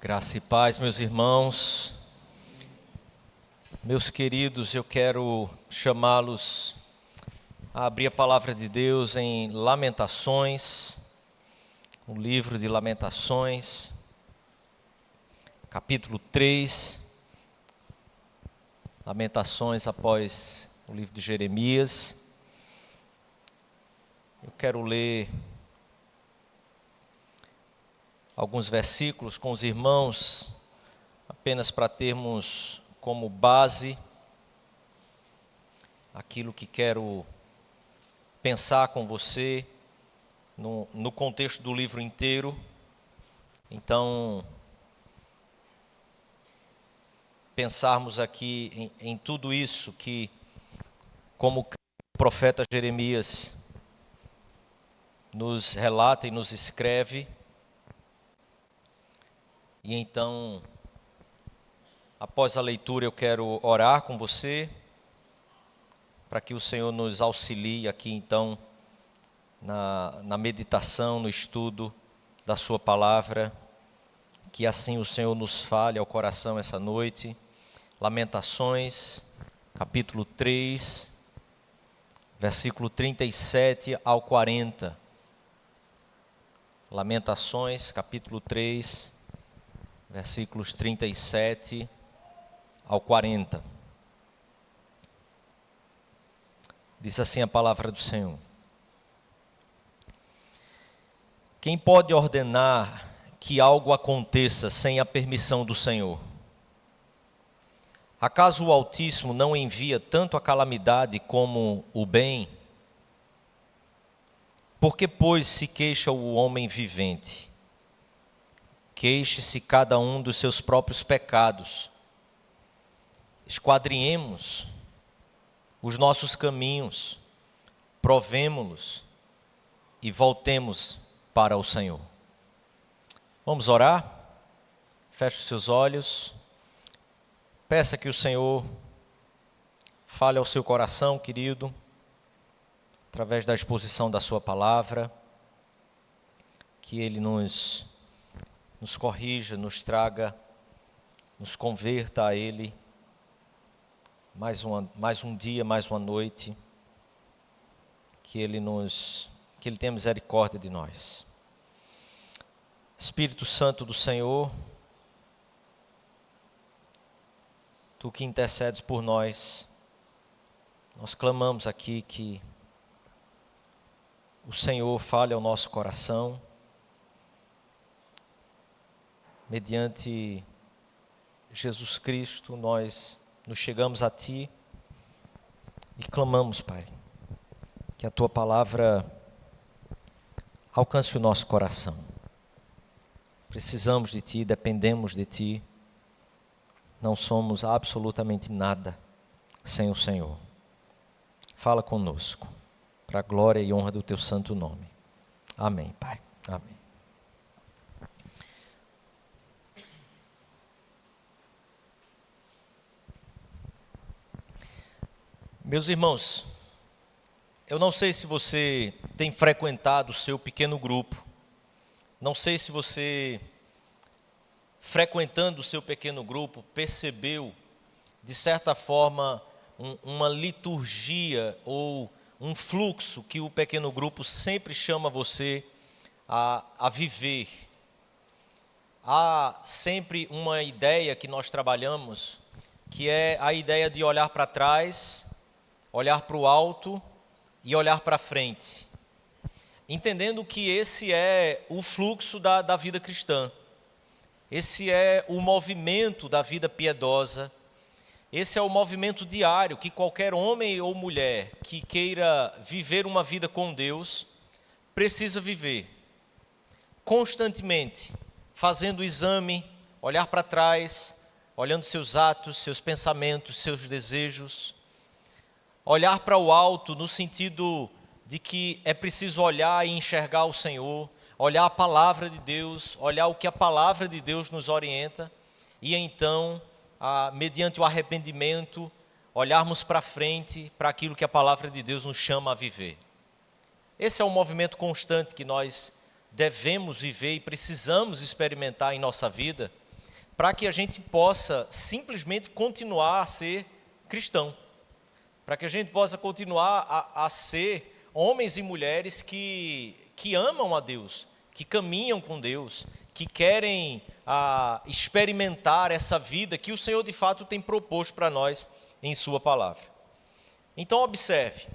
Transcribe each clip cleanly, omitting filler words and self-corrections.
Graça e paz, meus irmãos, meus queridos, eu quero chamá-los a abrir a palavra de Deus em Lamentações, o livro de Lamentações, capítulo 3, Lamentações após o livro de Jeremias. Eu quero ler alguns versículos com os irmãos, apenas para termos como base aquilo que quero pensar com você no contexto do livro inteiro. Então, pensarmos aqui em tudo isso que, como o profeta Jeremias nos relata e nos escreve. E então, após a leitura, eu quero orar com você, para que o Senhor nos auxilie aqui, então, na meditação, no estudo da sua palavra, que assim o Senhor nos fale ao coração essa noite. Lamentações, capítulo 3, versículo 37 ao 40. Lamentações, capítulo 3, versículos 37 ao 40. Diz assim a palavra do Senhor: Quem pode ordenar que algo aconteça sem a permissão do Senhor? Acaso o Altíssimo não envia tanto a calamidade como o bem? Por que, pois, se queixa o homem vivente? Queixe-se cada um dos seus próprios pecados. Esquadrinhemos os nossos caminhos, provemo-los e voltemos para o Senhor. Vamos orar? Feche os seus olhos. Peça que o Senhor fale ao seu coração, querido, através da exposição da sua palavra, que Ele nos corrija, nos traga, nos converta a Ele, mais um dia, mais uma noite, que Ele tenha misericórdia de nós. Espírito Santo do Senhor, Tu que intercedes por nós, nós clamamos aqui que o Senhor fale ao nosso coração, mediante Jesus Cristo, nós nos chegamos a Ti e clamamos, Pai, que a Tua palavra alcance o nosso coração. Precisamos de Ti, dependemos de Ti, não somos absolutamente nada sem o Senhor. Fala conosco, para a glória e honra do Teu santo nome. Amém, Pai. Amém. Meus irmãos, eu não sei se você tem frequentado o seu pequeno grupo, não sei se você, frequentando o seu pequeno grupo, percebeu, de certa forma, uma liturgia ou um fluxo que o pequeno grupo sempre chama você a viver. Há sempre uma ideia que nós trabalhamos, que é a ideia de olhar para trás, olhar para o alto e olhar para frente, entendendo que esse é o fluxo da vida cristã, esse é o movimento da vida piedosa, esse é o movimento diário que qualquer homem ou mulher que queira viver uma vida com Deus precisa viver, constantemente, fazendo o exame, olhar para trás, olhando seus atos, seus pensamentos, seus desejos, olhar para o alto no sentido de que é preciso olhar e enxergar o Senhor, olhar a palavra de Deus, olhar o que a palavra de Deus nos orienta e então, mediante o arrependimento, olharmos para frente, para aquilo que a palavra de Deus nos chama a viver. Esse é um movimento constante que nós devemos viver e precisamos experimentar em nossa vida, para que a gente possa simplesmente continuar a ser cristão, para que a gente possa continuar a ser homens e mulheres que amam a Deus, que caminham com Deus, que querem experimentar essa vida que o Senhor de fato tem proposto para nós em sua palavra. Então observe,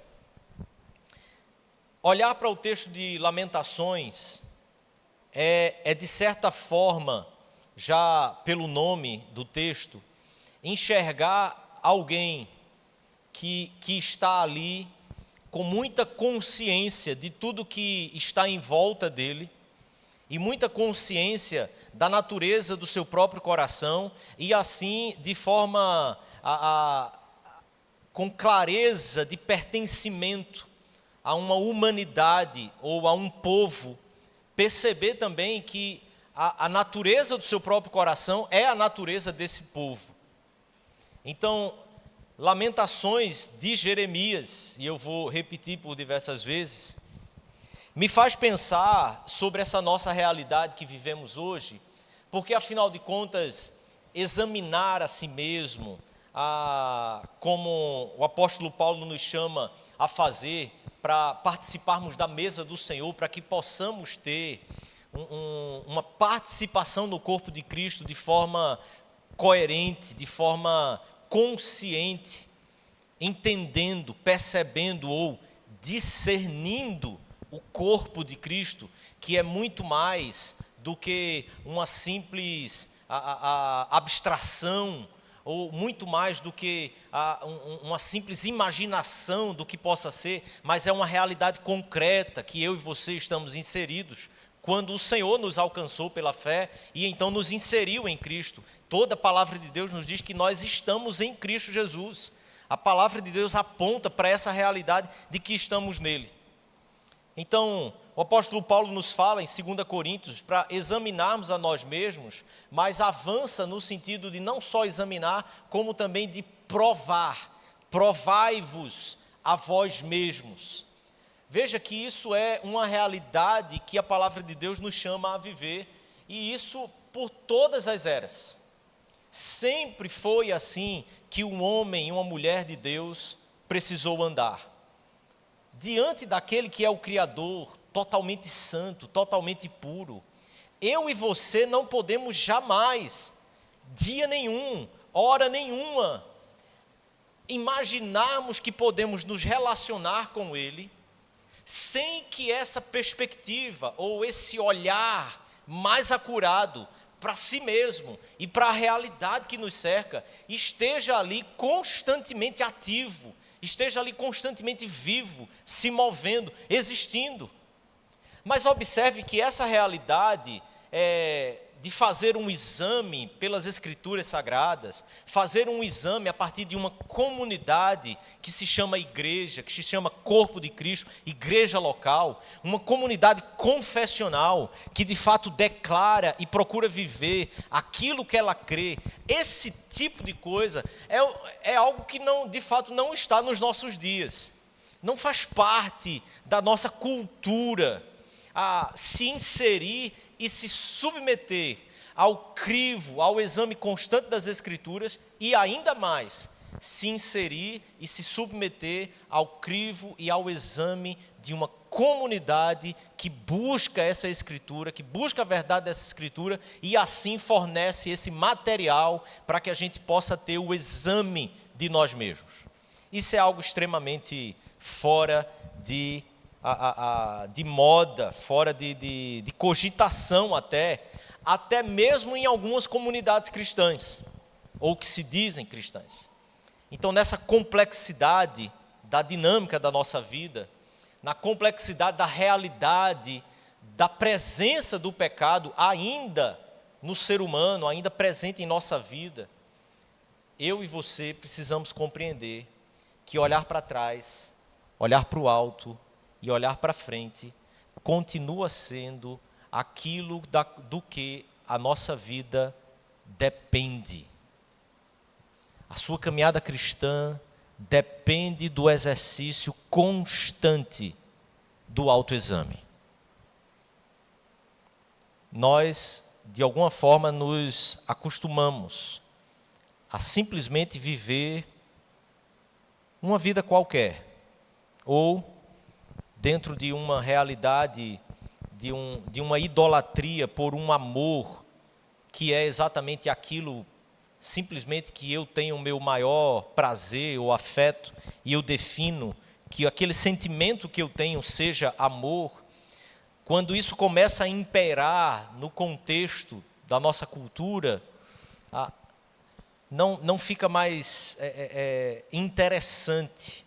olhar para o texto de Lamentações é de certa forma, já pelo nome do texto, enxergar alguém que está ali com muita consciência de tudo que está em volta dele e muita consciência da natureza do seu próprio coração e assim de forma com clareza de pertencimento a uma humanidade ou a um povo, perceber também que a natureza do seu próprio coração é a natureza desse povo. Então, Lamentações de Jeremias, e eu vou repetir por diversas vezes, me faz pensar sobre essa nossa realidade que vivemos hoje, porque afinal de contas, examinar a si mesmo, como o apóstolo Paulo nos chama a fazer, para participarmos da mesa do Senhor, para que possamos ter uma participação no corpo de Cristo de forma coerente, de forma consciente, entendendo, percebendo ou discernindo o corpo de Cristo, que é muito mais do que uma simples abstração, ou muito mais do que uma simples imaginação do que possa ser, mas é uma realidade concreta que eu e você estamos inseridos, quando o Senhor nos alcançou pela fé e então nos inseriu em Cristo. Toda a palavra de Deus nos diz que nós estamos em Cristo Jesus. A palavra de Deus aponta para essa realidade de que estamos nele. Então, o apóstolo Paulo nos fala em 2 Coríntios para examinarmos a nós mesmos, mas avança no sentido de não só examinar, como também de provar. Provai-vos a vós mesmos. Veja que isso é uma realidade que a palavra de Deus nos chama a viver, e isso por todas as eras. Sempre foi assim que um homem e uma mulher de Deus precisou andar. Diante daquele que é o Criador, totalmente santo, totalmente puro, eu e você não podemos jamais, dia nenhum, hora nenhuma, imaginarmos que podemos nos relacionar com Ele, sem que essa perspectiva ou esse olhar mais acurado para si mesmo e para a realidade que nos cerca, esteja ali constantemente ativo, esteja ali constantemente vivo, se movendo, existindo. Mas observe que essa realidade de fazer um exame pelas Escrituras Sagradas, fazer um exame a partir de uma comunidade que se chama igreja, que se chama corpo de Cristo, igreja local, uma comunidade confessional, que de fato declara e procura viver aquilo que ela crê, esse tipo de coisa é algo que de fato não está nos nossos dias, não faz parte da nossa cultura, a se inserir e se submeter ao crivo, ao exame constante das Escrituras e ainda mais, se inserir e se submeter ao crivo e ao exame de uma comunidade que busca essa Escritura, que busca a verdade dessa Escritura e assim fornece esse material para que a gente possa ter o exame de nós mesmos. Isso é algo extremamente fora de moda, fora de cogitação até mesmo em algumas comunidades cristãs, ou que se dizem cristãs. Então, nessa complexidade da dinâmica da nossa vida, na complexidade da realidade, da presença do pecado ainda no ser humano, ainda presente em nossa vida, eu e você precisamos compreender que olhar para trás, olhar para o alto e olhar para frente continua sendo aquilo do que a nossa vida depende. A sua caminhada cristã depende do exercício constante do autoexame. Nós de alguma forma, nos acostumamos a simplesmente viver uma vida qualquer, ou dentro de uma realidade, de uma idolatria por um amor, que é exatamente aquilo, simplesmente que eu tenho o meu maior prazer ou afeto, e eu defino que aquele sentimento que eu tenho seja amor. Quando isso começa a imperar no contexto da nossa cultura, não fica mais interessante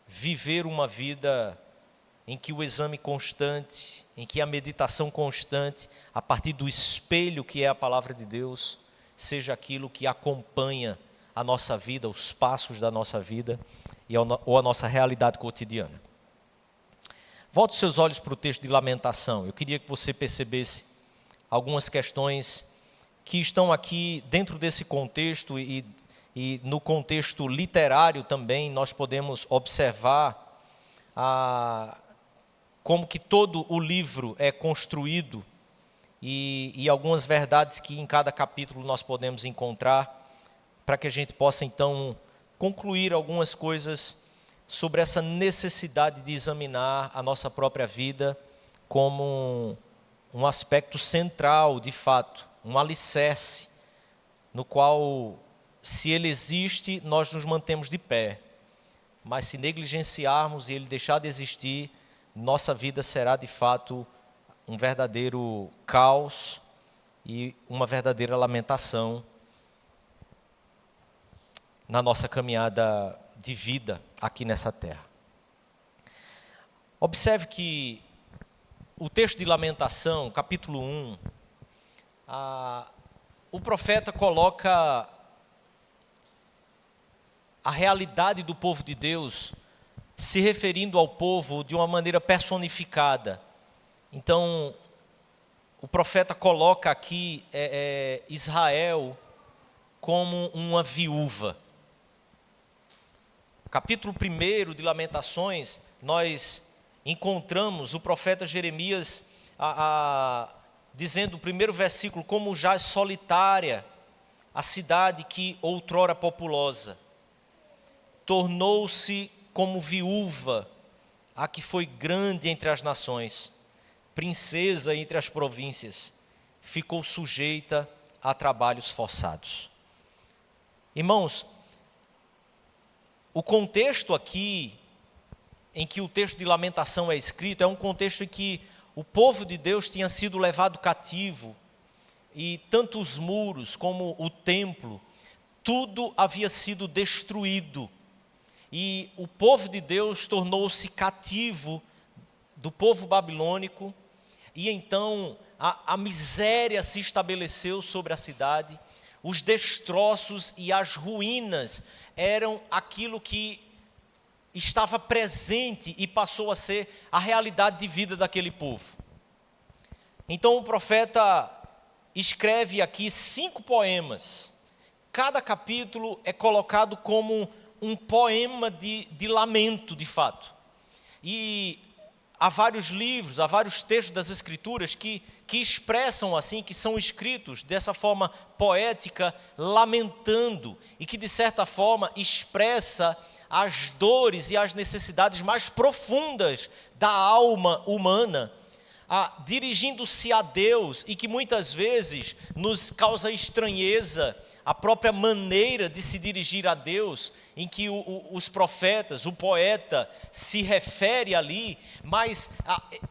viver uma vida em que o exame constante, em que a meditação constante, a partir do espelho que é a palavra de Deus, seja aquilo que acompanha a nossa vida, os passos da nossa vida ou a nossa realidade cotidiana. Volte os seus olhos para o texto de Lamentação. Eu queria que você percebesse algumas questões que estão aqui dentro desse contexto e no contexto literário também nós podemos observar como que todo o livro é construído e algumas verdades que em cada capítulo nós podemos encontrar para que a gente possa então concluir algumas coisas sobre essa necessidade de examinar a nossa própria vida como um aspecto central, de fato, um alicerce, no qual, se ele existe, nós nos mantemos de pé. Mas se negligenciarmos e ele deixar de existir, nossa vida será, de fato, um verdadeiro caos e uma verdadeira lamentação na nossa caminhada de vida aqui nessa terra. Observe que o texto de Lamentação, capítulo 1, o profeta coloca a realidade do povo de Deus se referindo ao povo de uma maneira personificada. Então, o profeta coloca aqui Israel como uma viúva. Capítulo 1 de Lamentações, nós encontramos o profeta Jeremias dizendo, o primeiro versículo, como jaz solitária a cidade que outrora populosa, tornou-se como viúva a que foi grande entre as nações, princesa entre as províncias, ficou sujeita a trabalhos forçados. Irmãos, o contexto aqui, em que o texto de Lamentação é escrito, é um contexto em que o povo de Deus tinha sido levado cativo, e tanto os muros como o templo, tudo havia sido destruído, e o povo de Deus tornou-se cativo do povo babilônico, e então a miséria se estabeleceu sobre a cidade, os destroços e as ruínas eram aquilo que estava presente e passou a ser a realidade de vida daquele povo. Então o profeta escreve aqui 5 poemas. Cada capítulo é colocado como um poema de lamento, de fato. E há vários livros, há vários textos das Escrituras que expressam assim, que são escritos dessa forma poética, lamentando, e que de certa forma expressa as dores e as necessidades mais profundas da alma humana, dirigindo-se a Deus, e que muitas vezes nos causa estranheza a própria maneira de se dirigir a Deus, em que os profetas, o poeta se refere ali, mas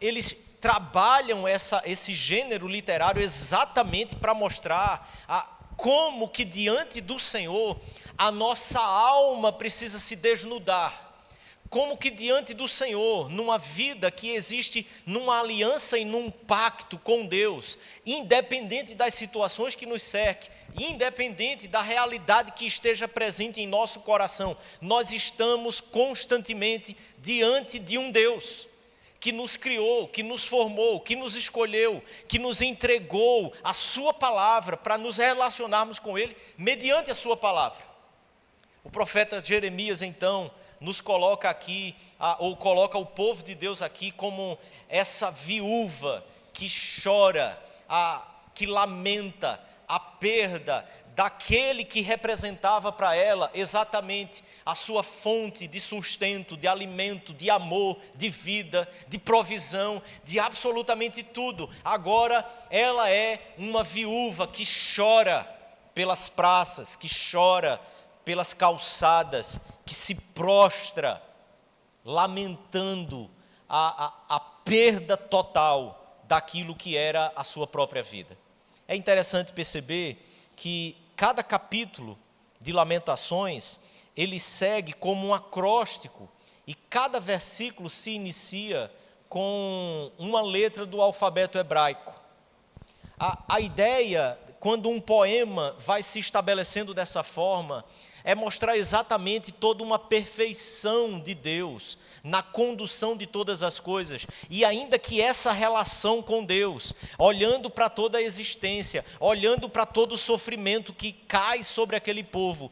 eles trabalham esse gênero literário exatamente para mostrar como que diante do Senhor a nossa alma precisa se desnudar. Como que diante do Senhor, numa vida que existe numa aliança e num pacto com Deus, independente das situações que nos cerquem, independente da realidade que esteja presente em nosso coração, nós estamos constantemente diante de um Deus que nos criou, que nos formou, que nos escolheu, que nos entregou a sua palavra para nos relacionarmos com Ele mediante a sua palavra. O profeta Jeremias, então, nos coloca aqui, ou coloca o povo de Deus aqui como essa viúva que chora que lamenta a perda daquele que representava para ela exatamente a sua fonte de sustento, de alimento, de amor, de vida, de provisão, de absolutamente tudo. Agora ela é uma viúva que chora pelas praças, que chora pelas calçadas, que se prostra, lamentando a perda total daquilo que era a sua própria vida. É interessante perceber que cada capítulo de Lamentações, ele segue como um acróstico, e cada versículo se inicia com uma letra do alfabeto hebraico. A ideia, quando um poema vai se estabelecendo dessa forma, é mostrar exatamente toda uma perfeição de Deus na condução de todas as coisas, e ainda que essa relação com Deus, olhando para toda a existência, olhando para todo o sofrimento que cai sobre aquele povo,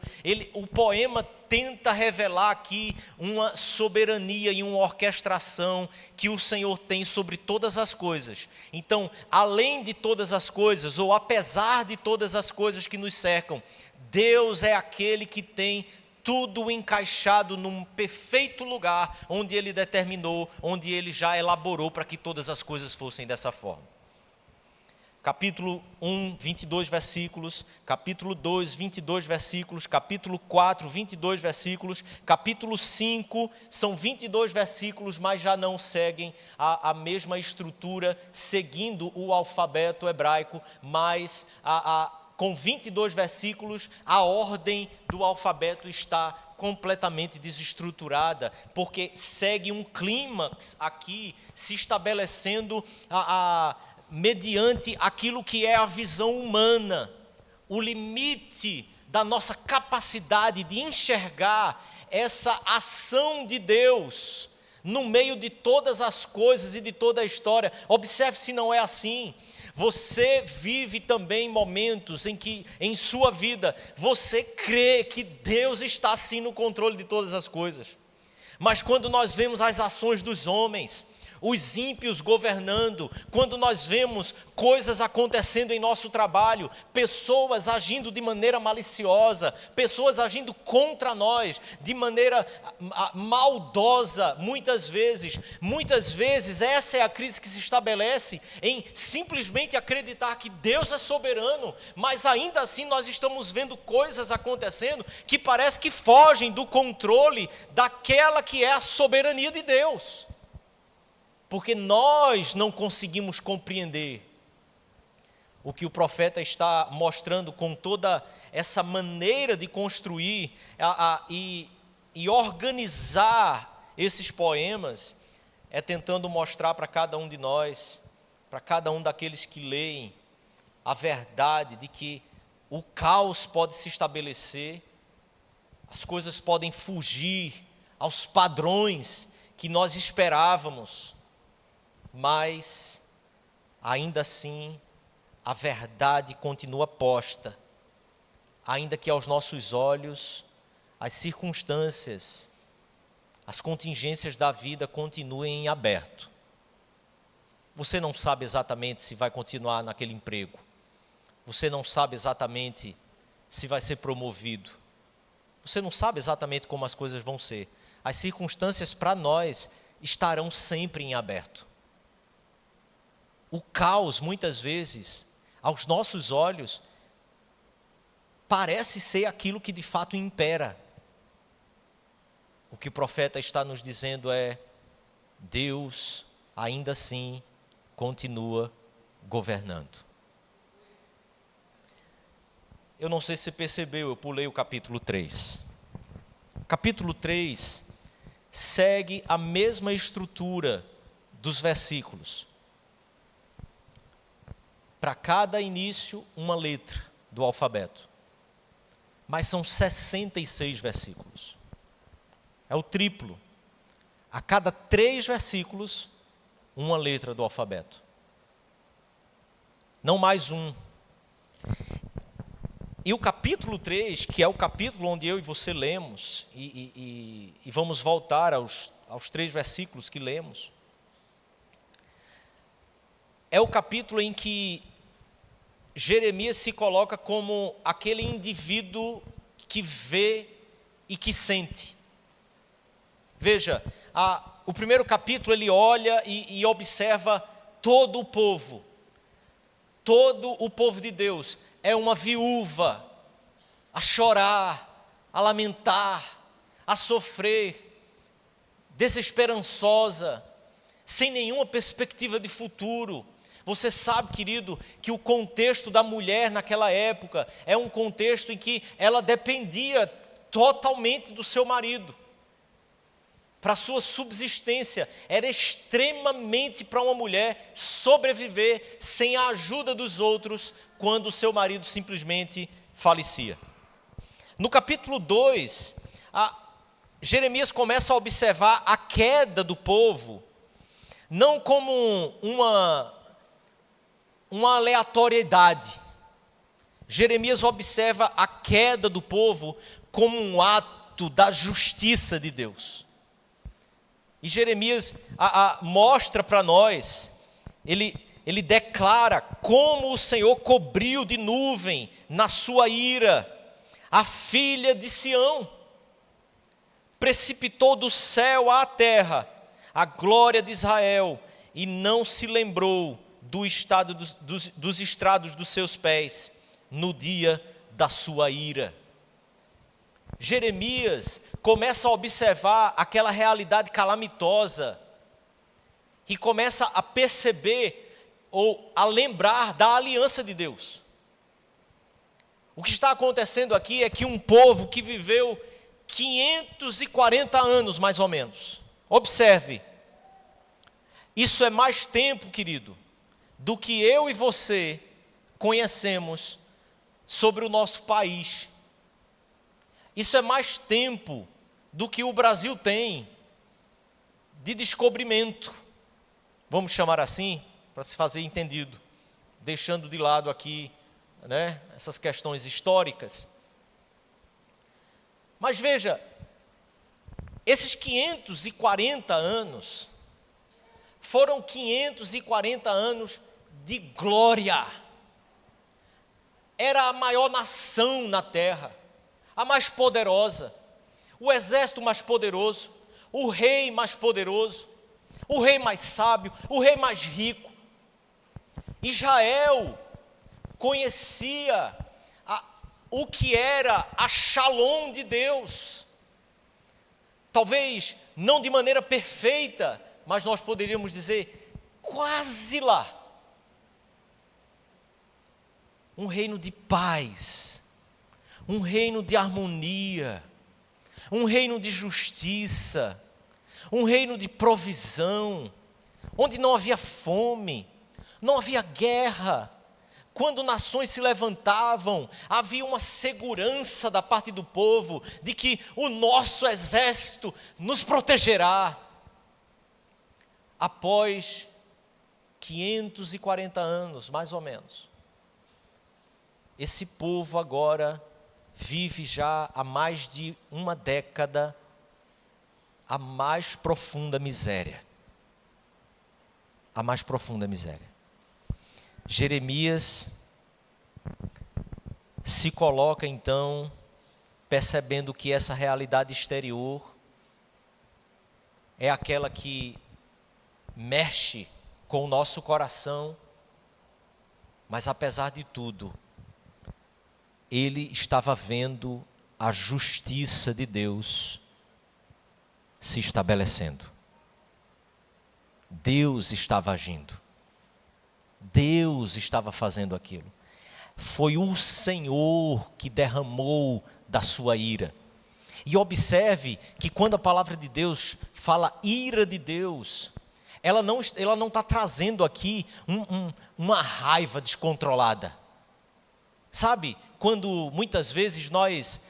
o poema tenta revelar aqui uma soberania e uma orquestração que o Senhor tem sobre todas as coisas. Então, além de todas as coisas, ou apesar de todas as coisas que nos cercam, Deus é aquele que tem tudo encaixado num perfeito lugar, onde Ele determinou, onde Ele já elaborou para que todas as coisas fossem dessa forma. Capítulo 1, 22 versículos, capítulo 2, 22 versículos, capítulo 4, 22 versículos, capítulo 5, são 22 versículos, mas já não seguem a mesma estrutura, seguindo o alfabeto hebraico, mas com 22 versículos, a ordem do alfabeto está completamente desestruturada, porque segue um clímax aqui, se estabelecendo mediante aquilo que é a visão humana, o limite da nossa capacidade de enxergar essa ação de Deus no meio de todas as coisas e de toda a história. Observe se não é assim. Você vive também momentos em que, em sua vida, você crê que Deus está sim no controle de todas as coisas. Mas quando nós vemos as ações dos homens, os ímpios governando, quando nós vemos coisas acontecendo em nosso trabalho, pessoas agindo de maneira maliciosa, pessoas agindo contra nós, de maneira maldosa, muitas vezes essa é a crise que se estabelece em simplesmente acreditar que Deus é soberano, mas ainda assim nós estamos vendo coisas acontecendo que parece que fogem do controle daquela que é a soberania de Deus. Porque nós não conseguimos compreender o que o profeta está mostrando com toda essa maneira de construir e organizar esses poemas, é tentando mostrar para cada um de nós, para cada um daqueles que leem, a verdade de que o caos pode se estabelecer, as coisas podem fugir aos padrões que nós esperávamos, mas ainda assim a verdade continua posta, ainda que aos nossos olhos as circunstâncias, as contingências da vida continuem em aberto. Você não sabe exatamente se vai continuar naquele emprego, você não sabe exatamente se vai ser promovido, você não sabe exatamente como as coisas vão ser. As circunstâncias para nós estarão sempre em aberto. O caos, muitas vezes, aos nossos olhos, parece ser aquilo que de fato impera. O que o profeta está nos dizendo é: Deus, ainda assim, continua governando. Eu não sei se você percebeu, eu pulei o capítulo 3. Capítulo 3 segue a mesma estrutura dos versículos. Para cada início, uma letra do alfabeto. Mas são 66 versículos. É o triplo. A cada 3 versículos, uma letra do alfabeto. Não mais um. E o capítulo 3, que é o capítulo onde eu e você lemos, e vamos voltar aos 3 versículos que lemos, é o capítulo em que Jeremias se coloca como aquele indivíduo que vê e que sente. Veja, o primeiro capítulo ele olha e observa todo o povo de Deus. É uma viúva a chorar, a lamentar, a sofrer, desesperançosa, sem nenhuma perspectiva de futuro. Você sabe, querido, que o contexto da mulher naquela época é um contexto em que ela dependia totalmente do seu marido. Para a sua subsistência, era extremamente para uma mulher sobreviver sem a ajuda dos outros quando o seu marido simplesmente falecia. No capítulo 2, Jeremias começa a observar a queda do povo, não como uma aleatoriedade. Jeremias observa a queda do povo como um ato da justiça de Deus. E Jeremias mostra para nós, ele declara como o Senhor cobriu de nuvem na sua ira a filha de Sião, precipitou do céu à terra a glória de Israel e não se lembrou do estado dos estrados dos seus pés no dia da sua ira. Jeremias começa a observar aquela realidade calamitosa e começa a perceber ou a lembrar da aliança de Deus. O que está acontecendo aqui é que um povo que viveu 540 anos mais ou menos, observe, isso é mais tempo, querido, do que eu e você conhecemos sobre o nosso país. Isso é mais tempo do que o Brasil tem de descobrimento, vamos chamar assim, para se fazer entendido, deixando de lado aqui, essas questões históricas. Mas veja, esses 540 anos foram 540 anos de glória. Era a maior nação na terra, a mais poderosa, o exército mais poderoso, o rei mais poderoso, o rei mais sábio, o rei mais rico. Israel conhecia o que era a Shalom de Deus. Talvez não de maneira perfeita, mas nós poderíamos dizer quase lá. Um reino de paz, um reino de harmonia, um reino de justiça, um reino de provisão, onde não havia fome, não havia guerra. Quando nações se levantavam, havia uma segurança da parte do povo, de que o nosso exército nos protegerá. Após 540 anos, mais ou menos, esse povo agora vive já há mais de uma década a mais profunda miséria. A mais profunda miséria. Jeremias se coloca então percebendo que essa realidade exterior é aquela que mexe com o nosso coração, mas apesar de tudo, ele estava vendo a justiça de Deus se estabelecendo. Deus estava agindo. Deus estava fazendo aquilo. Foi o Senhor que derramou da sua ira. E observe que quando a palavra de Deus fala ira de Deus, ela não está trazendo aqui uma raiva descontrolada. Sabe, quando muitas vezes nós,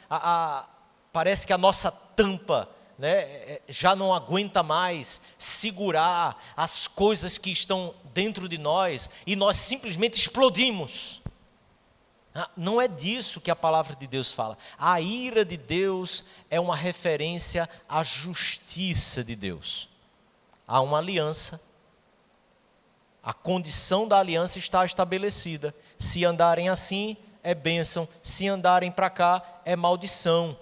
parece que a nossa tampa, já não aguenta mais segurar as coisas que estão dentro de nós e nós simplesmente explodimos. Não é disso que a palavra de Deus fala. A ira de Deus é uma referência à justiça de Deus. Há uma aliança, a condição da aliança está estabelecida. Se andarem assim, é bênção. Se andarem para cá, é maldição.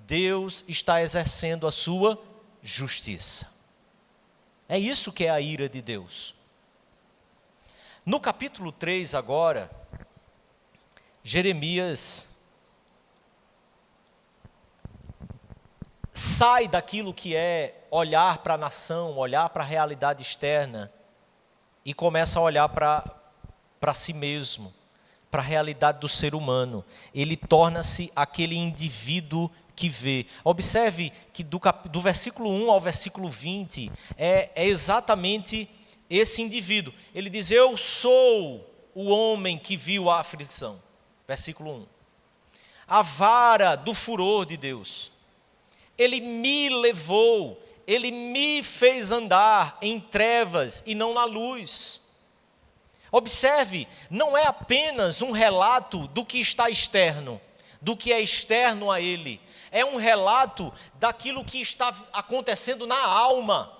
Deus está exercendo a sua justiça. É isso que é a ira de Deus. No capítulo 3 agora, Jeremias sai daquilo que é olhar para a nação, olhar para a realidade externa e começa a olhar para si mesmo, para a realidade do ser humano. Ele torna-se aquele indivíduo que vê. Observe que do versículo 1 ao versículo 20 é exatamente esse indivíduo. Ele diz: eu sou o homem que viu a aflição. Versículo 1. A vara do furor de Deus. Ele me levou, ele me fez andar em trevas e não na luz. Observe, não é apenas um relato do que está externo, do que é externo a ele. É um relato daquilo que está acontecendo na alma,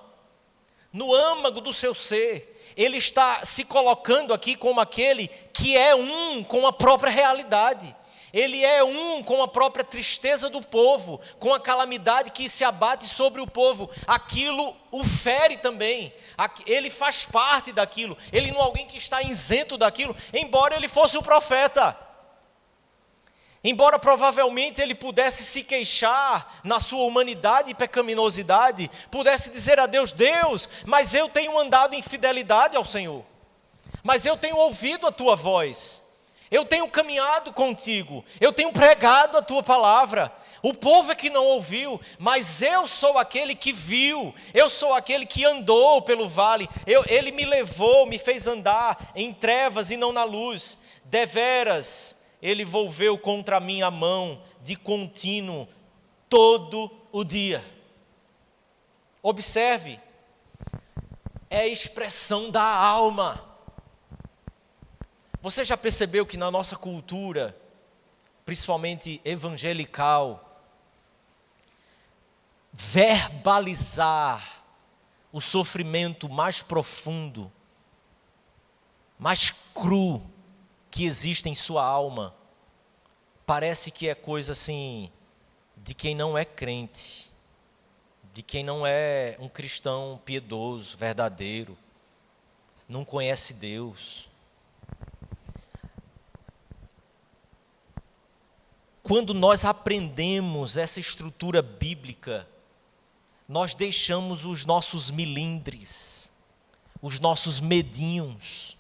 no âmago do seu ser. Ele está se colocando aqui como aquele que é um com a própria realidade. Ele é um com a própria tristeza do povo, com a calamidade que se abate sobre o povo. Aquilo o fere também. Ele faz parte daquilo. Ele não é alguém que está isento daquilo, embora ele fosse o profeta. Embora provavelmente ele pudesse se queixar na sua humanidade e pecaminosidade, pudesse dizer a Deus: Deus, mas eu tenho andado em fidelidade ao Senhor. Mas eu tenho ouvido a tua voz. Eu tenho caminhado contigo, eu tenho pregado a tua palavra. O povo é que não ouviu, mas eu sou aquele que viu, eu sou aquele que andou pelo vale. Ele me levou, me fez andar em trevas e não na luz. Deveras, ele volveu contra mim a mão de contínuo todo o dia. Observe, é a expressão da alma. Você já percebeu que na nossa cultura, principalmente evangelical, verbalizar o sofrimento mais profundo, mais cru que existe em sua alma, parece que é coisa assim de quem não é crente, de quem não é um cristão piedoso, verdadeiro, não conhece Deus. Quando nós aprendemos essa estrutura bíblica, nós deixamos os nossos milindres, os nossos medinhos,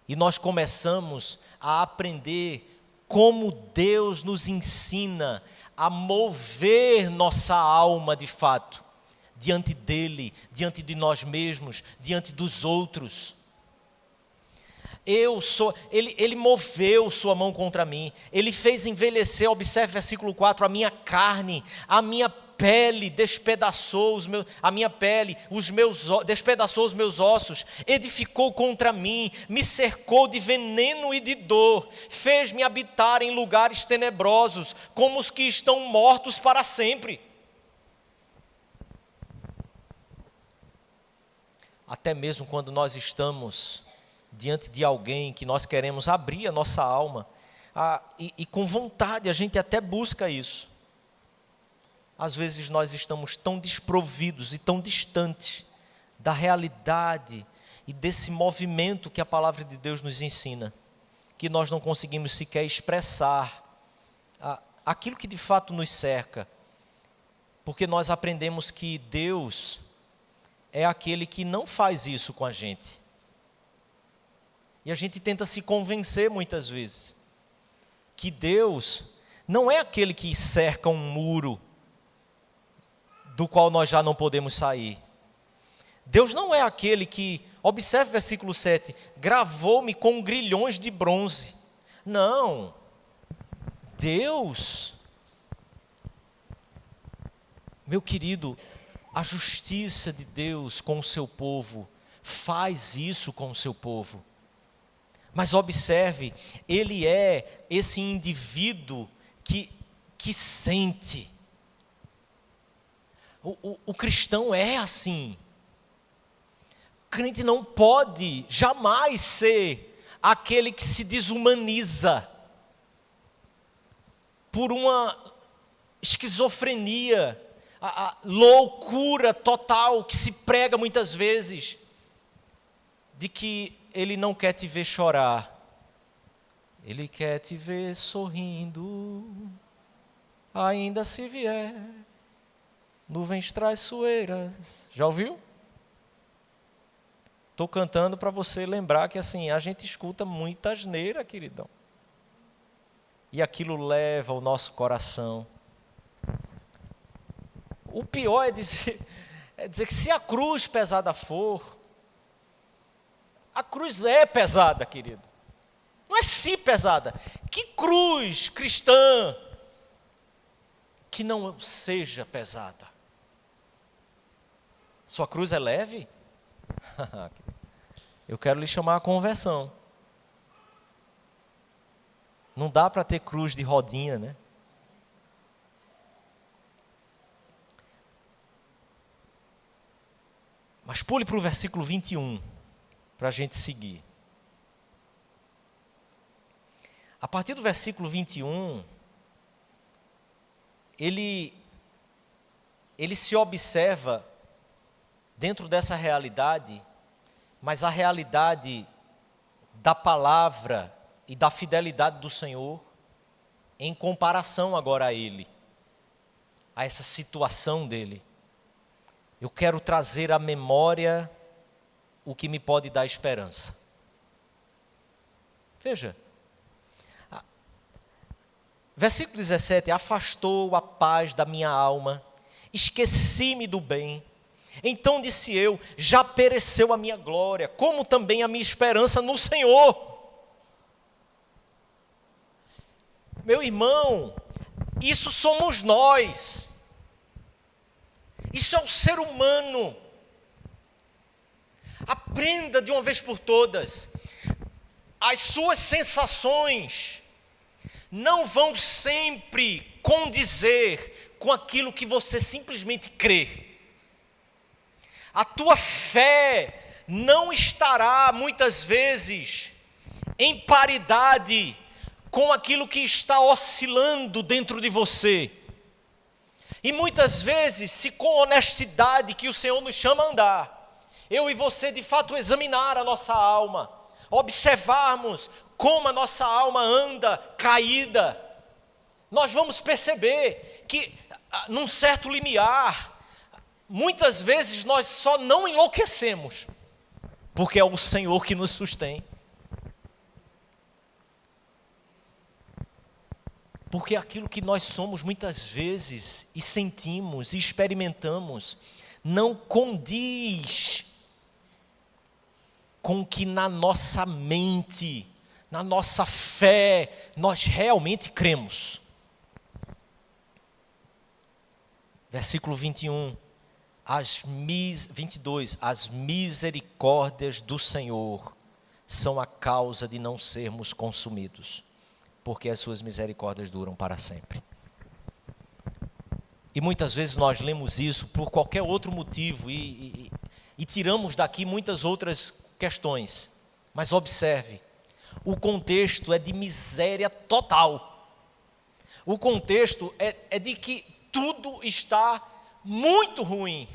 e nós começamos a aprender como Deus nos ensina a mover nossa alma de fato, diante dEle, diante de nós mesmos, diante dos outros. Ele moveu sua mão contra mim, ele fez envelhecer, observe versículo 4, a minha carne, a minha pele despedaçou despedaçou os meus ossos, edificou contra mim, me cercou de veneno e de dor, fez-me habitar em lugares tenebrosos, como os que estão mortos para sempre. Até mesmo quando nós estamos diante de alguém que nós queremos abrir a nossa alma, e com vontade a gente até busca isso. Às vezes nós estamos tão desprovidos e tão distantes da realidade e desse movimento que a palavra de Deus nos ensina, que nós não conseguimos sequer expressar aquilo que de fato nos cerca, porque nós aprendemos que Deus é aquele que não faz isso com a gente. E a gente tenta se convencer muitas vezes que Deus não é aquele que cerca um muro do qual nós já não podemos sair. Deus não é aquele que, observe o versículo 7, gravou-me com grilhões de bronze. Não. Deus, meu querido, a justiça de Deus com o seu povo faz isso com o seu povo. Mas observe, ele é esse indivíduo que sente. O cristão é assim. O crente não pode jamais ser aquele que se desumaniza por uma esquizofrenia, a loucura total que se prega muitas vezes, de que ele não quer te ver chorar, ele quer te ver sorrindo, ainda se vier nuvens traiçoeiras. Já ouviu? Estou cantando para você lembrar que assim, a gente escuta muita asneira, queridão. E aquilo leva o nosso coração. O pior é dizer que se a cruz pesada for, a cruz é pesada, querido. Não é se pesada. Que cruz cristã que não seja pesada? Sua cruz é leve? Eu quero lhe chamar a conversão. Não dá para ter cruz de rodinha, né? Mas pule para o versículo 21, para a gente seguir. A partir do versículo 21, ele se observa dentro dessa realidade, mas a realidade da palavra e da fidelidade do Senhor, em comparação agora a Ele, a essa situação dele. Eu quero trazer à memória o que me pode dar esperança. Veja, versículo 17, afastou a paz da minha alma, esqueci-me do bem. Então disse eu, já pereceu a minha glória, como também a minha esperança no Senhor. Meu irmão, isso somos nós. Isso é o ser humano. Aprenda de uma vez por todas. As suas sensações não vão sempre condizer com aquilo que você simplesmente crê. A tua fé não estará muitas vezes em paridade com aquilo que está oscilando dentro de você. E muitas vezes, se com honestidade que o Senhor nos chama a andar, eu e você de fato examinar a nossa alma, observarmos como a nossa alma anda caída, nós vamos perceber que num certo limiar, muitas vezes nós só não enlouquecemos, porque é o Senhor que nos sustém. Porque aquilo que nós somos muitas vezes, e sentimos, e experimentamos, não condiz com o que na nossa mente, na nossa fé, nós realmente cremos. Versículo 21, 22, as misericórdias do Senhor são a causa de não sermos consumidos, porque as suas misericórdias duram para sempre. E muitas vezes nós lemos isso por qualquer outro motivo e tiramos daqui muitas outras questões. Mas observe, o contexto é de miséria total. O contexto é de que tudo está muito ruim.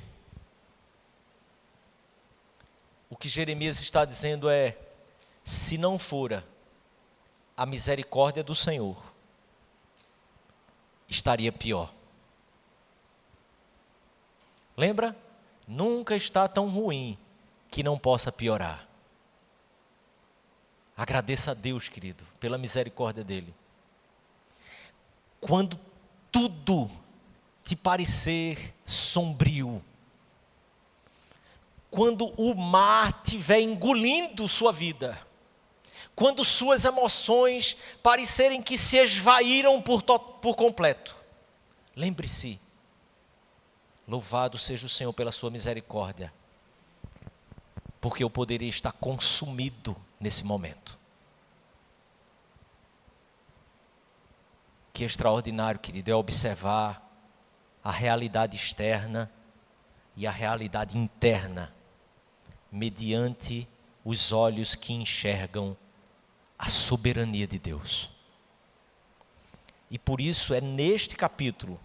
O que Jeremias está dizendo é, se não fora a misericórdia do Senhor, estaria pior. Lembra? Nunca está tão ruim que não possa piorar. Agradeça a Deus, querido, pela misericórdia dEle. Quando tudo te parecer sombrio, quando o mar estiver engolindo sua vida, quando suas emoções parecerem que se esvaíram por completo, lembre-se, louvado seja o Senhor pela sua misericórdia, porque eu poderia estar consumido nesse momento. Que extraordinário, querido, é observar a realidade externa e a realidade interna, mediante os olhos que enxergam a soberania de Deus. E por isso é neste capítulo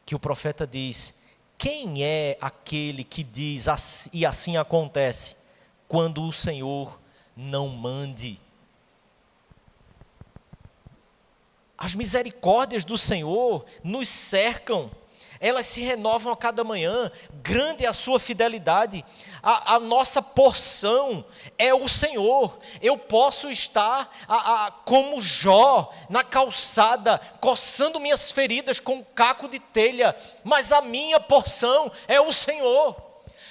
que o profeta diz: quem é aquele que diz e assim acontece, quando o Senhor não mande? As misericórdias do Senhor nos cercam, elas se renovam a cada manhã, grande é a sua fidelidade. A nossa porção é o Senhor. Eu posso estar como Jó, na calçada, coçando minhas feridas com um caco de telha, mas a minha porção é o Senhor.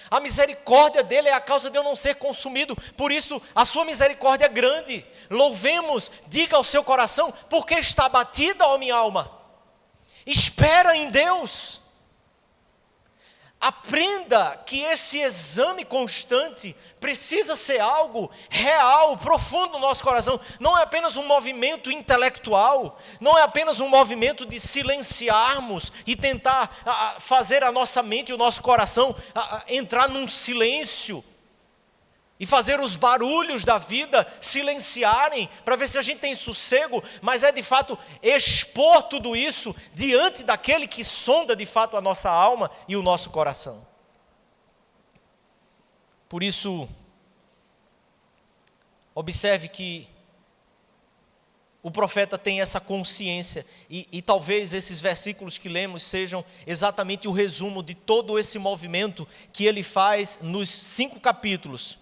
A misericórdia dele é a causa de eu não ser consumido, por isso a sua misericórdia é grande. Louvemos, diga ao seu coração: porque está abatida, ó minha alma? Espera em Deus. Aprenda que esse exame constante precisa ser algo real, profundo no nosso coração. Não é apenas um movimento intelectual, não é apenas um movimento de silenciarmos e tentar fazer a nossa mente e o nosso coração entrar num silêncio e fazer os barulhos da vida silenciarem, para ver se a gente tem sossego, mas é de fato expor tudo isso diante daquele que sonda de fato a nossa alma e o nosso coração. Por isso, observe que o profeta tem essa consciência, e talvez esses versículos que lemos sejam exatamente o resumo de todo esse movimento que ele faz nos 5 capítulos.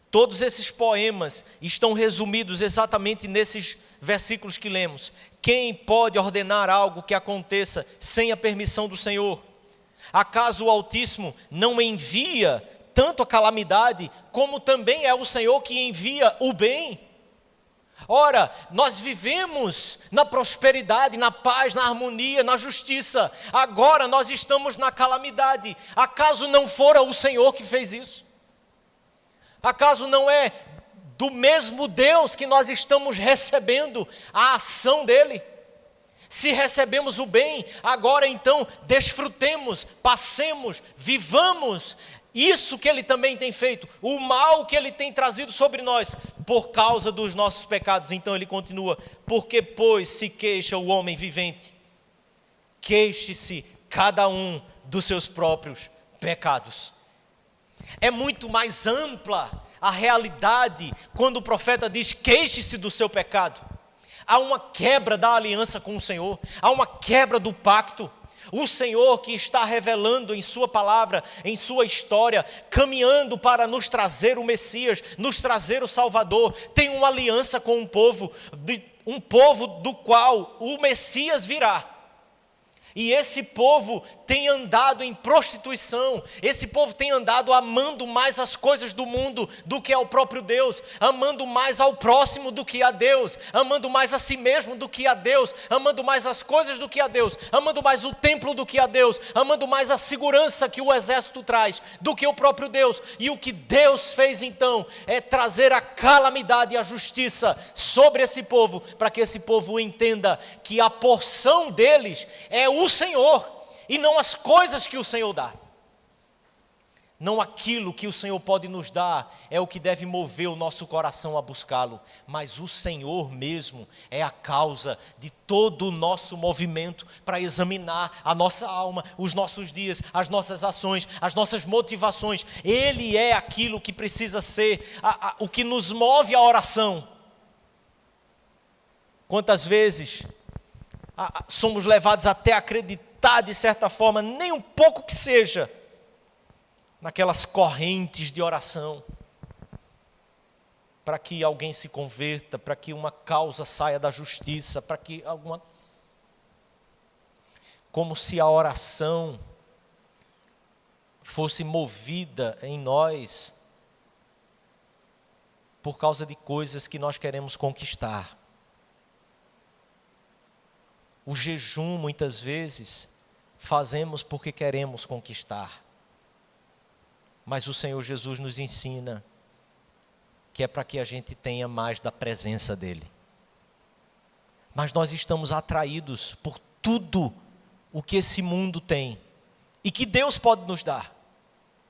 Todos esses poemas estão resumidos exatamente nesses versículos que lemos. Quem pode ordenar algo que aconteça sem a permissão do Senhor? Acaso o Altíssimo não envia tanto a calamidade, como também é o Senhor que envia o bem? Ora, nós vivemos na prosperidade, na paz, na harmonia, na justiça. Agora nós estamos na calamidade. Acaso não fora o Senhor que fez isso? Acaso não é do mesmo Deus que nós estamos recebendo a ação dele? Se recebemos o bem, agora então desfrutemos, passemos, vivamos isso que ele também tem feito, o mal que ele tem trazido sobre nós, por causa dos nossos pecados. Então ele continua: porque pois se queixa o homem vivente, queixe-se cada um dos seus próprios pecados. É muito mais ampla a realidade quando o profeta diz: queixe-se do seu pecado. Há uma quebra da aliança com o Senhor, há uma quebra do pacto. O Senhor que está revelando em sua palavra, em sua história, caminhando para nos trazer o Messias, nos trazer o Salvador, tem uma aliança com um povo do qual o Messias virá. E esse povo tem andado em prostituição, esse povo tem andado amando mais as coisas do mundo do que ao próprio Deus, amando mais ao próximo do que a Deus, amando mais a si mesmo do que a Deus, amando mais as coisas do que a Deus, amando mais o templo do que a Deus, amando mais a segurança que o exército traz do que o próprio Deus. E o que Deus fez então é trazer a calamidade e a justiça sobre esse povo, para que esse povo entenda que a porção deles é o Senhor e não as coisas que o Senhor dá. Não aquilo que o Senhor pode nos dar é o que deve mover o nosso coração a buscá-lo, mas o Senhor mesmo é a causa de todo o nosso movimento para examinar a nossa alma, os nossos dias, as nossas ações, as nossas motivações. Ele é aquilo que precisa ser o que nos move à oração. Quantas vezes somos levados até a acreditar, de certa forma, nem um pouco que seja, naquelas correntes de oração, para que alguém se converta, para que uma causa saia da justiça, para que alguma... Como se a oração fosse movida em nós por causa de coisas que nós queremos conquistar. O jejum, muitas vezes, fazemos porque queremos conquistar. Mas o Senhor Jesus nos ensina que é para que a gente tenha mais da presença dEle. Mas nós estamos atraídos por tudo o que esse mundo tem e que Deus pode nos dar.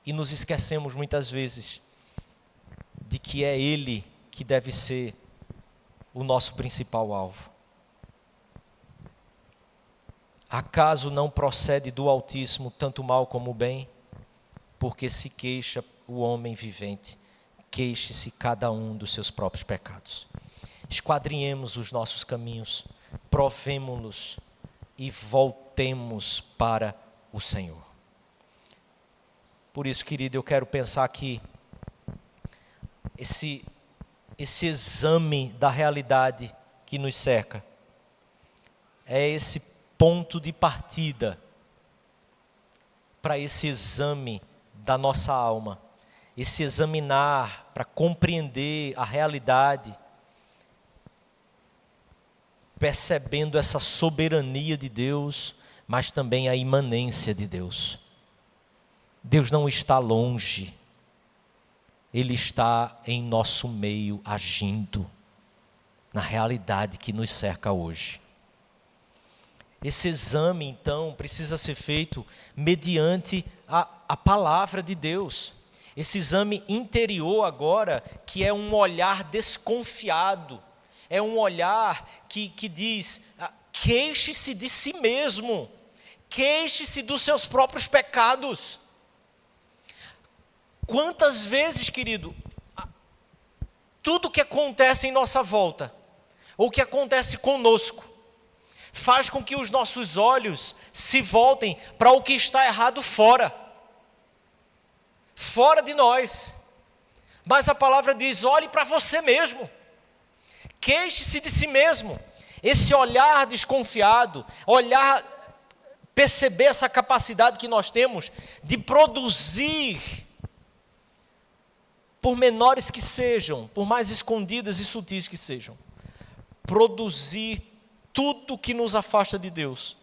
E nos esquecemos muitas vezes de que é Ele que deve ser o nosso principal alvo. Acaso não procede do Altíssimo tanto mal como o bem? Porque se queixa o homem vivente, queixe-se cada um dos seus próprios pecados. Esquadrinhemos os nossos caminhos, provemo-los e voltemos para o Senhor. Por isso, querido, eu quero pensar que esse exame da realidade que nos cerca é esse ponto de partida para esse exame da nossa alma, esse examinar para compreender a realidade, percebendo essa soberania de Deus, mas também a imanência de Deus. Deus não está longe, Ele está em nosso meio, agindo na realidade que nos cerca hoje. Esse exame, então, precisa ser feito mediante a palavra de Deus. Esse exame interior agora, que é um olhar desconfiado, é um olhar que diz, queixe-se de si mesmo, queixe-se dos seus próprios pecados. Quantas vezes, querido, tudo que acontece em nossa volta, ou que acontece conosco, faz com que os nossos olhos se voltem para o que está errado fora de nós. Mas a palavra diz, olhe para você mesmo, queixe-se de si mesmo. Esse olhar desconfiado, perceber essa capacidade que nós temos de produzir, por menores que sejam, por mais escondidas e sutis que sejam, produzir tudo que nos afasta de Deus,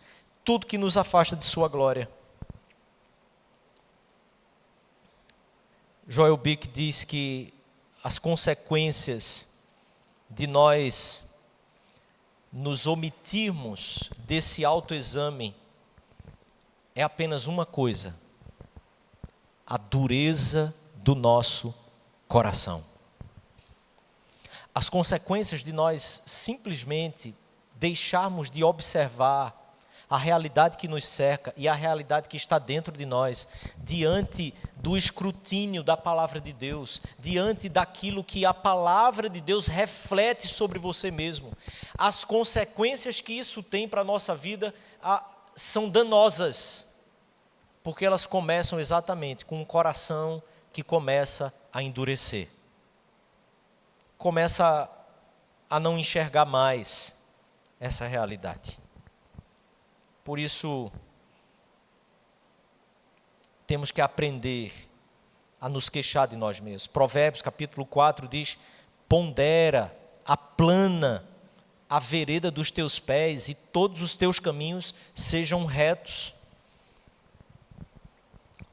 tudo que nos afasta de sua glória. Joel Bick diz que as consequências de nós nos omitirmos desse autoexame é apenas uma coisa: a dureza do nosso coração. As consequências de nós simplesmente deixarmos de observar a realidade que nos cerca e a realidade que está dentro de nós, diante do escrutínio da palavra de Deus, diante daquilo que a palavra de Deus reflete sobre você mesmo. As consequências que isso tem para a nossa vida são danosas, porque elas começam exatamente com um coração que começa a endurecer, começa a não enxergar mais essa realidade. Por isso, temos que aprender a nos queixar de nós mesmos. Provérbios capítulo 4 diz, pondera, aplana a vereda dos teus pés e todos os teus caminhos sejam retos.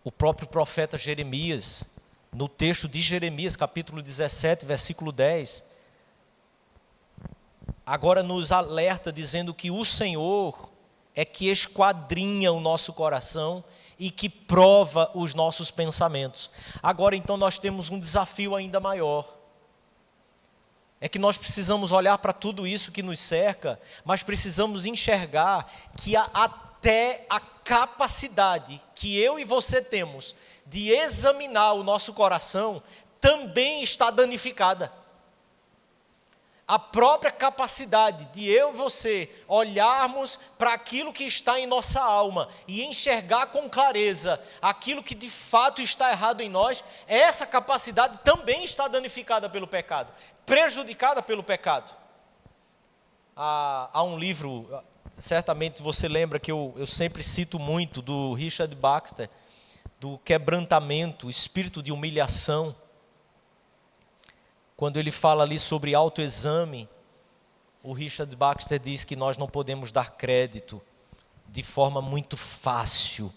O próprio profeta Jeremias, no texto de Jeremias capítulo 17, versículo 10, agora nos alerta dizendo que o Senhor é que esquadrinha o nosso coração e que prova os nossos pensamentos. Agora então nós temos um desafio ainda maior. É que nós precisamos olhar para tudo isso que nos cerca, mas precisamos enxergar que até a capacidade que eu e você temos de examinar o nosso coração também está danificada. A própria capacidade de eu e você olharmos para aquilo que está em nossa alma e enxergar com clareza aquilo que de fato está errado em nós, essa capacidade também está danificada pelo pecado, prejudicada pelo pecado. Há um livro, certamente você lembra que eu sempre cito muito, do Richard Baxter, do quebrantamento, o espírito de humilhação. Quando ele fala ali sobre autoexame, o Richard Baxter diz que nós não podemos dar crédito de forma muito fácil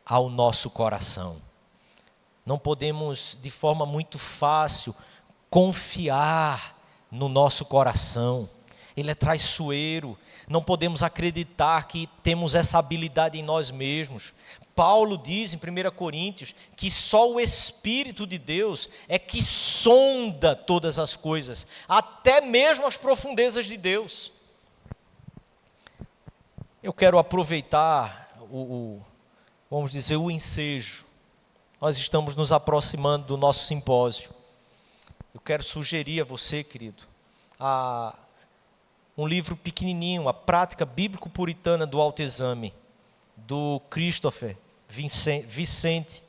ao nosso coração. Não podemos de forma muito fácil confiar no nosso coração. ele é traiçoeiro. Não podemos acreditar que temos essa habilidade em nós mesmos. Paulo diz em 1 Coríntios que só o Espírito de Deus é que sonda todas as coisas, até mesmo as profundezas de Deus. Eu quero aproveitar vamos dizer, o ensejo. Nós estamos nos aproximando do nosso simpósio. Eu quero sugerir a você, querido, um livro pequenininho, A Prática Bíblico-Puritana do Autoexame, do Christopher Vicente,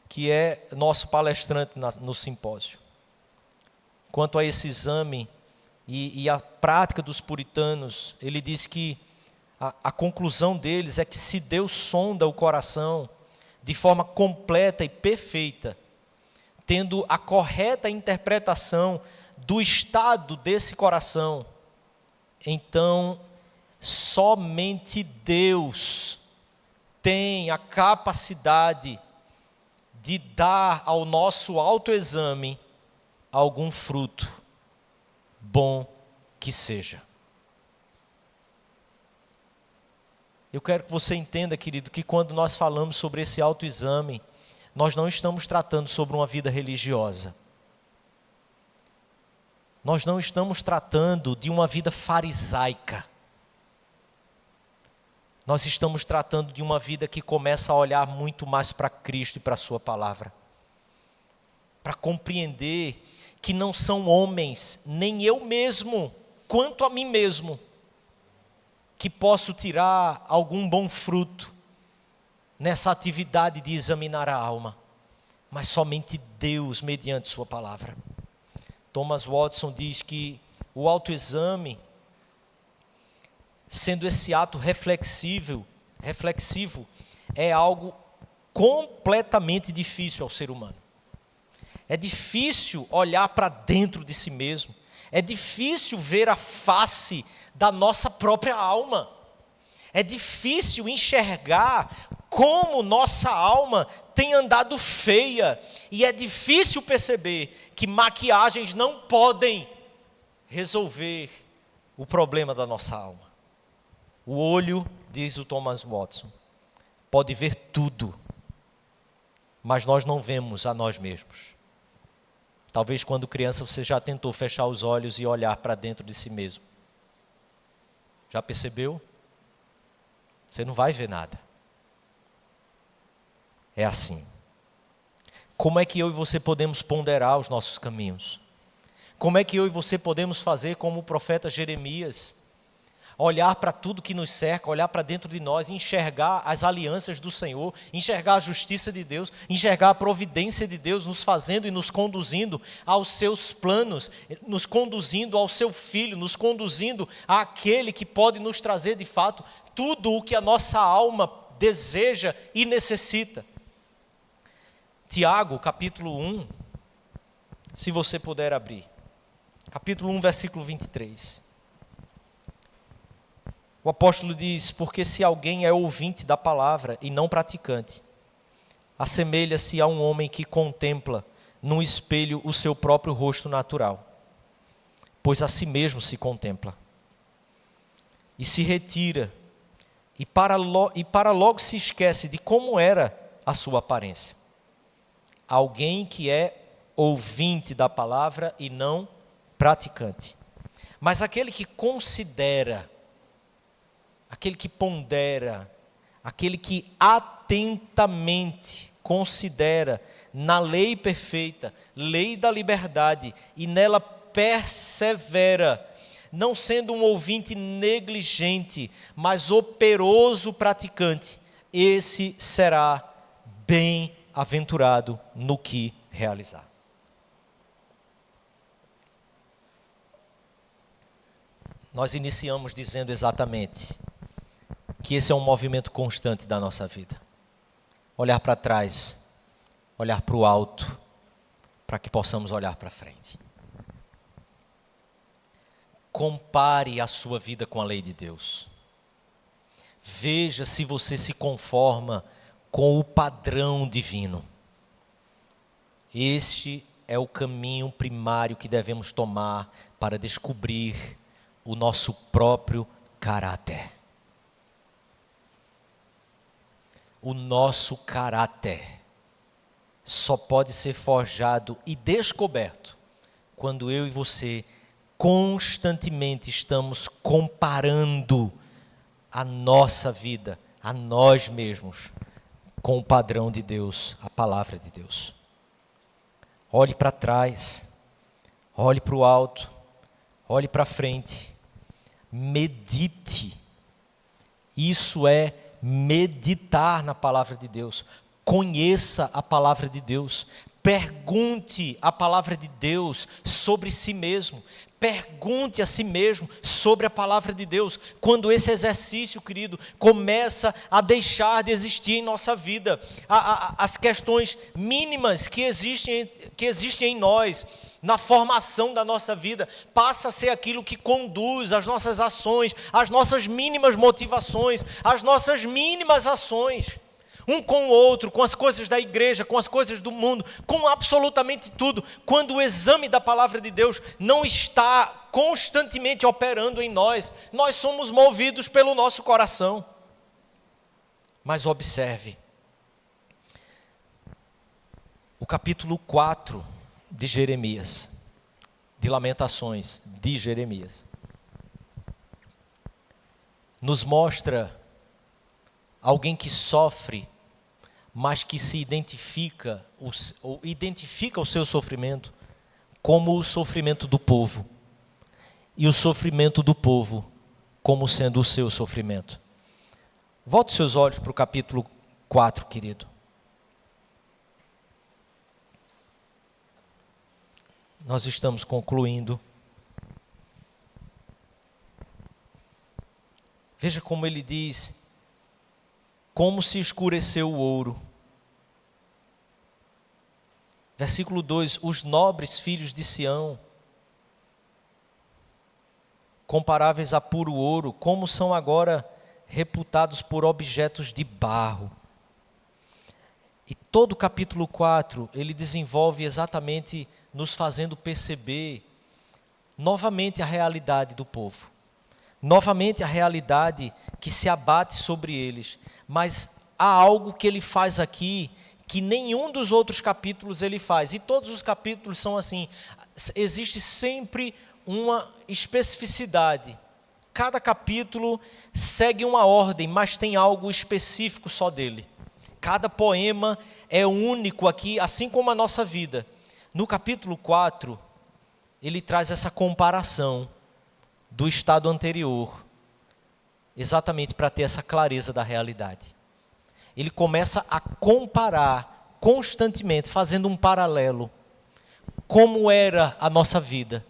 que é nosso palestrante no simpósio. Quanto a esse exame e a prática dos puritanos, ele diz que a conclusão deles é que se Deus sonda o coração de forma completa e perfeita, tendo a correta interpretação do estado desse coração, então somente Deus tem a capacidade de dar ao nosso autoexame algum fruto, bom que seja. Eu quero que você entenda, querido, que quando nós falamos sobre esse autoexame, nós não estamos tratando sobre uma vida religiosa. Nós não estamos tratando de uma vida farisaica. Nós estamos tratando de uma vida que começa a olhar muito mais para Cristo e para a sua palavra. Para compreender que não são homens, nem eu mesmo, quanto a mim mesmo, que posso tirar algum bom fruto nessa atividade de examinar a alma, mas somente Deus mediante sua palavra. Thomas Watson diz que o autoexame, sendo esse ato reflexivo, é algo completamente difícil ao ser humano. É difícil olhar para dentro de si mesmo, é difícil ver a face da nossa própria alma. É difícil enxergar como nossa alma tem andado feia, e é difícil perceber que maquiagens não podem resolver o problema da nossa alma. O olho, diz o Thomas Watson, pode ver tudo, mas nós não vemos a nós mesmos. Talvez quando criança você já tentou fechar os olhos e olhar para dentro de si mesmo. Já percebeu? Você não vai ver nada. É assim. Como é que eu e você podemos ponderar os nossos caminhos? Como é que eu e você podemos fazer como o profeta Jeremias? Olhar para tudo que nos cerca, olhar para dentro de nós, enxergar as alianças do Senhor, enxergar a justiça de Deus, enxergar a providência de Deus nos fazendo e nos conduzindo aos seus planos, nos conduzindo ao seu Filho, nos conduzindo àquele que pode nos trazer de fato tudo o que a nossa alma deseja e necessita. Tiago, capítulo 1, se você puder abrir. Capítulo 1, versículo 23. O apóstolo diz: porque se alguém é ouvinte da palavra e não praticante, assemelha-se a um homem que contempla num espelho o seu próprio rosto natural, pois a si mesmo se contempla, e se retira, e para logo se esquece de como era a sua aparência. Alguém que é ouvinte da palavra e não praticante. Mas aquele que considera, aquele que pondera, aquele que atentamente considera na lei perfeita, lei da liberdade, e nela persevera, não sendo um ouvinte negligente, mas operoso praticante, esse será bem-aventurado no que realizar. Nós iniciamos dizendo exatamente que esse é um movimento constante da nossa vida. Olhar para trás, olhar para o alto, para que possamos olhar para frente. Compare a sua vida com a lei de Deus. Veja se você se conforma com o padrão divino. Este é o caminho primário que devemos tomar para descobrir o nosso próprio caráter. O nosso caráter só pode ser forjado e descoberto quando eu e você constantemente estamos comparando a nossa vida, a nós mesmos, com o padrão de Deus, a palavra de Deus. Olhe para trás, olhe para o alto, olhe para frente, medite. Isso é meditar na palavra de Deus. Conheça a palavra de Deus. Pergunte a palavra de Deus sobre si mesmo. Pergunte a si mesmo sobre a palavra de Deus. Quando esse exercício, querido, começa a deixar de existir em nossa vida, as questões mínimas que existem em nós, na formação da nossa vida, passa a ser aquilo que conduz as nossas ações, as nossas mínimas motivações, as nossas mínimas ações. Um com o outro, com as coisas da igreja, com as coisas do mundo, com absolutamente tudo. Quando o exame da palavra de Deus não está constantemente operando em nós, nós somos movidos pelo nosso coração. Mas observe, o capítulo 4 de Jeremias, de Lamentações de Jeremias, nos mostra alguém que sofre, mas que se identifica o seu sofrimento como o sofrimento do povo, e o sofrimento do povo como sendo o seu sofrimento. Volte seus olhos para o capítulo 4, querido. Nós estamos concluindo. Veja como ele diz: como se escureceu o ouro. Versículo 2: os nobres filhos de Sião, comparáveis a puro ouro, como são agora reputados por objetos de barro. E todo o capítulo 4, ele desenvolve exatamente nos fazendo perceber novamente a realidade do povo. Novamente a realidade que se abate sobre eles, mas há algo que ele faz aqui que nenhum dos outros capítulos ele faz, e todos os capítulos são assim, existe sempre uma especificidade, cada capítulo segue uma ordem, mas tem algo específico só dele, cada poema é único aqui, assim como a nossa vida. No capítulo 4, ele traz essa comparação do estado anterior, exatamente para ter essa clareza da realidade. Ele começa a comparar constantemente, fazendo um paralelo, como era a nossa vida,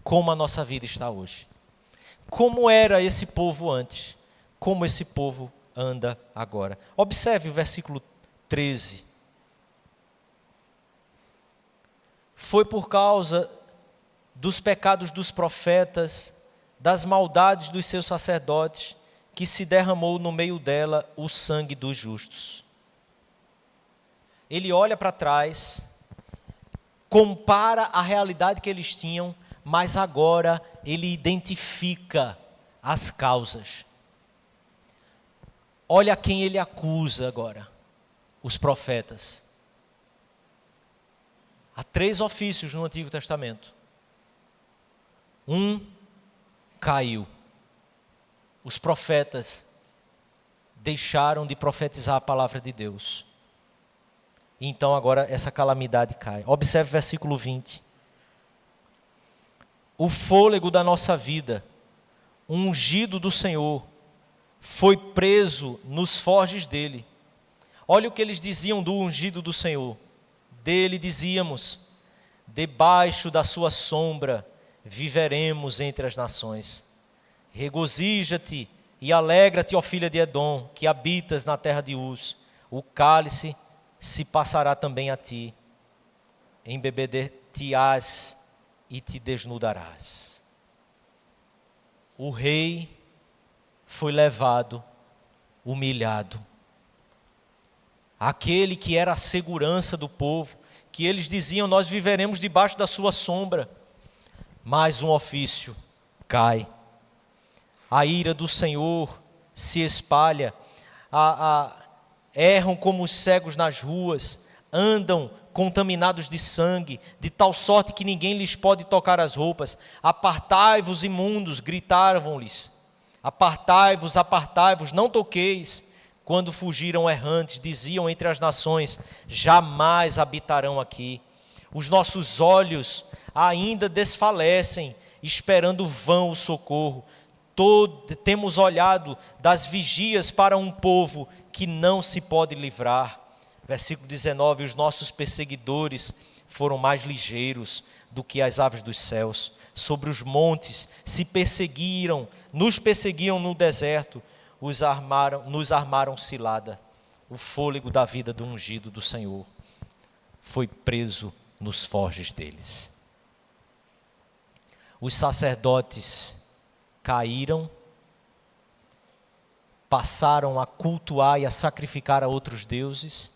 como a nossa vida está hoje. Como era esse povo antes, como esse povo anda agora. Observe o versículo 13. Foi por causa dos pecados dos profetas, das maldades dos seus sacerdotes, que se derramou no meio dela o sangue dos justos. Ele olha para trás, compara a realidade que eles tinham, mas agora ele identifica as causas. Olha quem ele acusa agora, os profetas. Há 3 ofícios no Antigo Testamento. Um caiu. Os profetas deixaram de profetizar a palavra de Deus. Então agora essa calamidade cai. Observe o versículo 20. O fôlego da nossa vida, o ungido do Senhor, foi preso nos forjes dele. Olha o que eles diziam do ungido do Senhor. Dele dizíamos: debaixo da sua sombra viveremos entre as nações. Regozija-te e alegra-te, ó filha de Edom, que habitas na terra de Uz. O cálice se passará também a ti, embeber-te-ás e te desnudarás. O rei foi levado, humilhado. Aquele que era a segurança do povo, que eles diziam: nós viveremos debaixo da sua sombra. Mais um ofício cai A ira do Senhor se espalha, erram como os cegos nas ruas, andam contaminados de sangue, de tal sorte que ninguém lhes pode tocar as roupas. Apartai-vos, imundos, gritavam-lhes. Apartai-vos, apartai-vos, não toqueis. Quando fugiram errantes, diziam entre as nações: jamais habitarão aqui. Os nossos olhos ainda desfalecem, esperando vão o socorro. Temos olhado das vigias para um povo que não se pode livrar. Versículo 19, os nossos perseguidores foram mais ligeiros do que as aves dos céus. Sobre os montes nos perseguiram no deserto, nos armaram cilada. O fôlego da vida do ungido do Senhor foi preso nos forjes deles. Os sacerdotes caíram, passaram a cultuar e a sacrificar a outros deuses,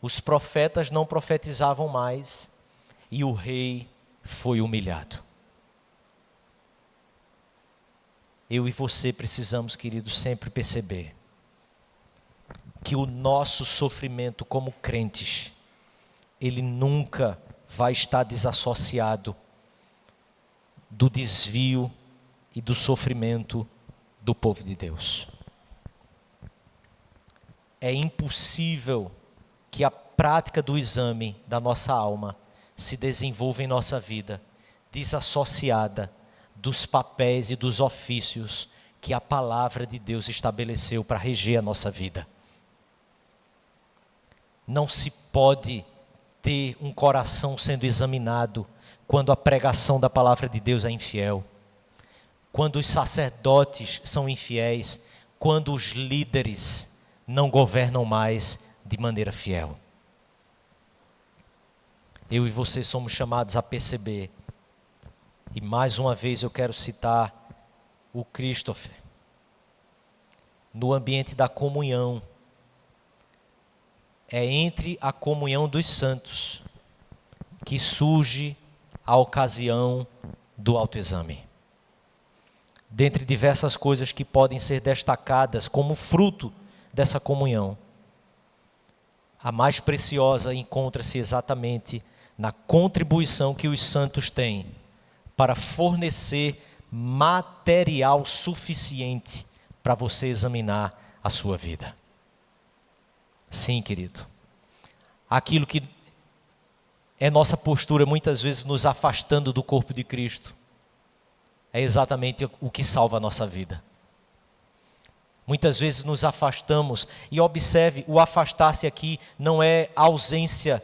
os profetas não profetizavam mais e o rei foi humilhado. Eu e você precisamos, queridos, sempre perceber que o nosso sofrimento como crentes, ele nunca vai estar desassociado do desvio e do sofrimento do povo de Deus. É impossível que a prática do exame da nossa alma se desenvolva em nossa vida desassociada dos papéis e dos ofícios que a palavra de Deus estabeleceu para reger a nossa vida. Não se pode ter um coração sendo examinado quando a pregação da palavra de Deus é infiel, quando os sacerdotes são infiéis, quando os líderes não governam mais de maneira fiel. Eu e você somos chamados a perceber, e mais uma vez eu quero citar o Christopher, no ambiente da comunhão, é entre a comunhão dos santos que surge a ocasião do autoexame. Dentre diversas coisas que podem ser destacadas como fruto dessa comunhão, a mais preciosa encontra-se exatamente na contribuição que os santos têm para fornecer material suficiente para você examinar a sua vida. Sim, querido. Aquilo que é nossa postura muitas vezes nos afastando do corpo de Cristo é exatamente o que salva a nossa vida. Muitas vezes nos afastamos, e observe, o afastar-se aqui não é ausência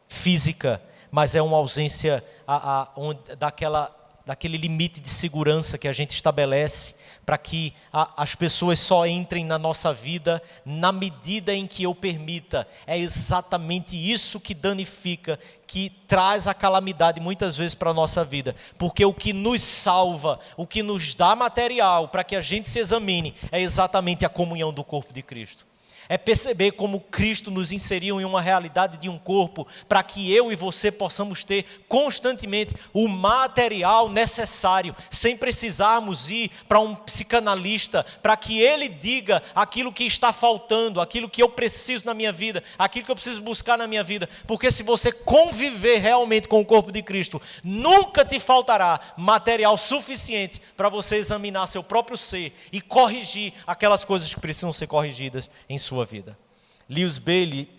física, mas é uma ausência daquele limite de segurança que a gente estabelece para que as pessoas só entrem na nossa vida na medida em que eu permita. É exatamente isso que danifica, que traz a calamidade muitas vezes para a nossa vida. Porque o que nos salva, o que nos dá material para que a gente se examine, é exatamente a comunhão do corpo de Cristo. É perceber como Cristo nos inseriu em uma realidade de um corpo para que eu e você possamos ter constantemente o material necessário, sem precisarmos ir para um psicanalista, para que ele diga aquilo que está faltando, aquilo que eu preciso na minha vida, aquilo que eu preciso buscar na minha vida. Porque se você conviver realmente com o corpo de Cristo, nunca te faltará material suficiente para você examinar seu próprio ser e corrigir aquelas coisas que precisam ser corrigidas em sua vida. Lewis Bailey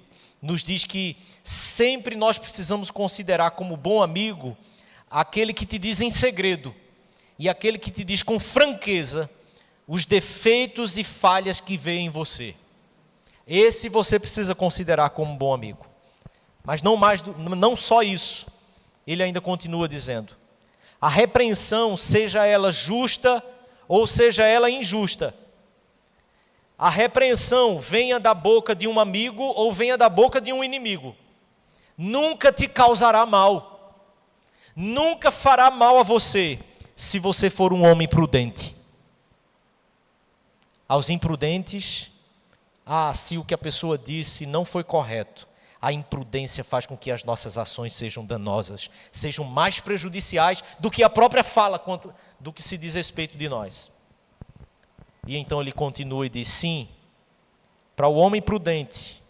nos diz que sempre nós precisamos considerar como bom amigo aquele que te diz em segredo e aquele que te diz com franqueza os defeitos e falhas que vê em você. Esse você precisa considerar como bom amigo. Mas não só isso, ele ainda continua dizendo: a repreensão, seja ela justa ou seja ela injusta, a repreensão venha da boca de um amigo ou venha da boca de um inimigo, nunca te causará mal, nunca fará mal a você, se você for um homem prudente. Aos imprudentes, se o que a pessoa disse não foi correto, a imprudência faz com que as nossas ações sejam danosas, sejam mais prejudiciais do que a própria fala do que se diz respeito de nós. E então ele continua e diz: sim, para o homem prudente,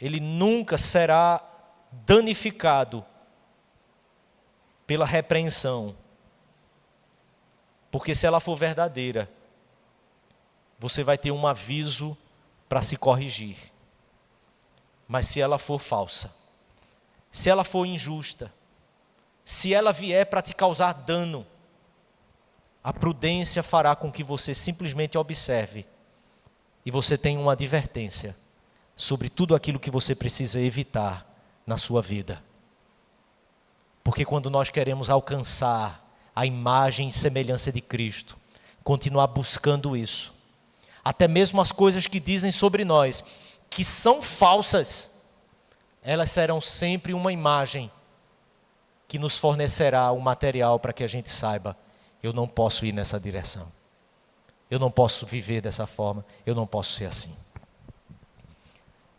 ele nunca será danificado pela repreensão, porque se ela for verdadeira, você vai ter um aviso para se corrigir. Mas se ela for falsa, se ela for injusta, se ela vier para te causar dano, a prudência fará com que você simplesmente observe e você tenha uma advertência sobre tudo aquilo que você precisa evitar na sua vida. Porque quando nós queremos alcançar a imagem e semelhança de Cristo, continuar buscando isso, até mesmo as coisas que dizem sobre nós, que são falsas, elas serão sempre uma imagem que nos fornecerá o material para que a gente saiba: eu não posso ir nessa direção, eu não posso viver dessa forma, eu não posso ser assim.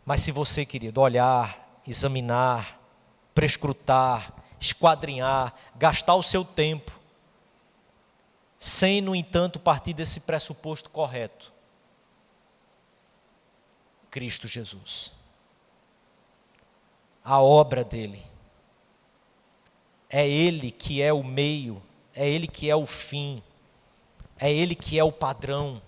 Mas se você, querido, olhar, examinar, prescrutar, esquadrinhar, gastar o seu tempo, sem, no entanto, partir desse pressuposto correto: Cristo Jesus, a obra dele, é Ele que é o meio, é Ele que é o fim, é Ele que é o padrão,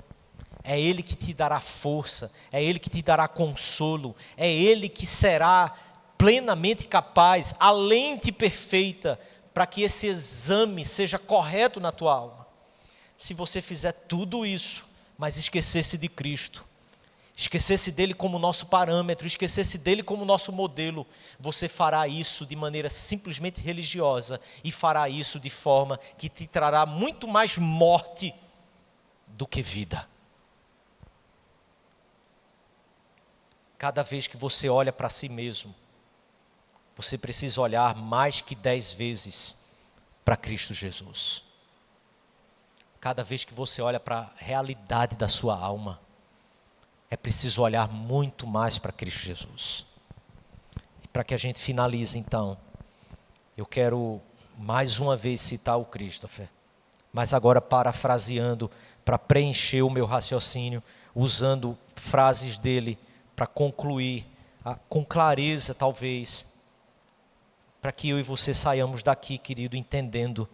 é Ele que te dará força, é Ele que te dará consolo, é Ele que será plenamente capaz, a lente perfeita, para que esse exame seja correto na tua alma. Se você fizer tudo isso, mas esquecesse de Cristo, esquecesse dele como nosso parâmetro, esquecesse dele como nosso modelo, você fará isso de maneira simplesmente religiosa e fará isso de forma que te trará muito mais morte do que vida. Cada vez que você olha para si mesmo, você precisa olhar mais que 10 vezes para Cristo Jesus. Cada vez que você olha para a realidade da sua alma, é preciso olhar muito mais para Cristo Jesus. E para que a gente finalize então, eu quero mais uma vez citar o Christopher, mas agora parafraseando, para preencher o meu raciocínio, usando frases dele para concluir, com clareza talvez, para que eu e você saiamos daqui, querido, entendendo: